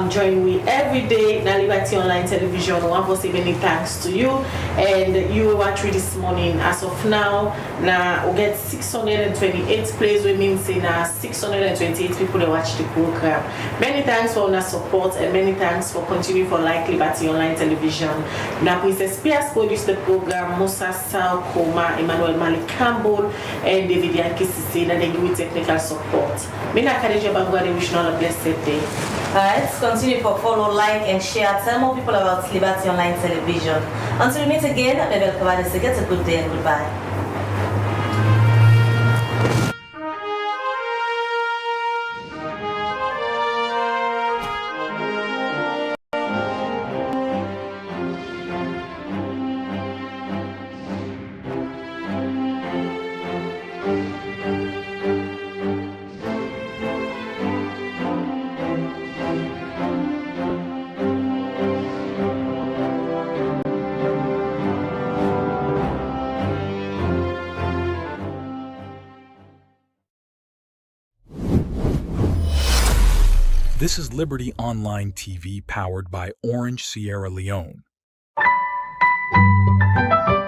join me every day na Liberty Online Television. I want to say many thanks to you. And you watch me this morning. As of now, now we get 628 plays. We mean say now 628 people that watch the program. Many thanks for your support and many thanks for continuing for like Liberty Online Television. Now, Princess Pierce produced the program. Musa Sal Koma, Emmanuel Malik Campbell, and David Yankisi that they give technical support. Mina Kadeja Bangwa, they wish you all a blessed day. Alright, continue for follow, like, and share. Tell more people about Liberty Online Television. Until we meet again, Mabel Kavadis, get a good day and goodbye. This is Liberty Online TV powered by Orange Sierra Leone.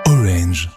Orange.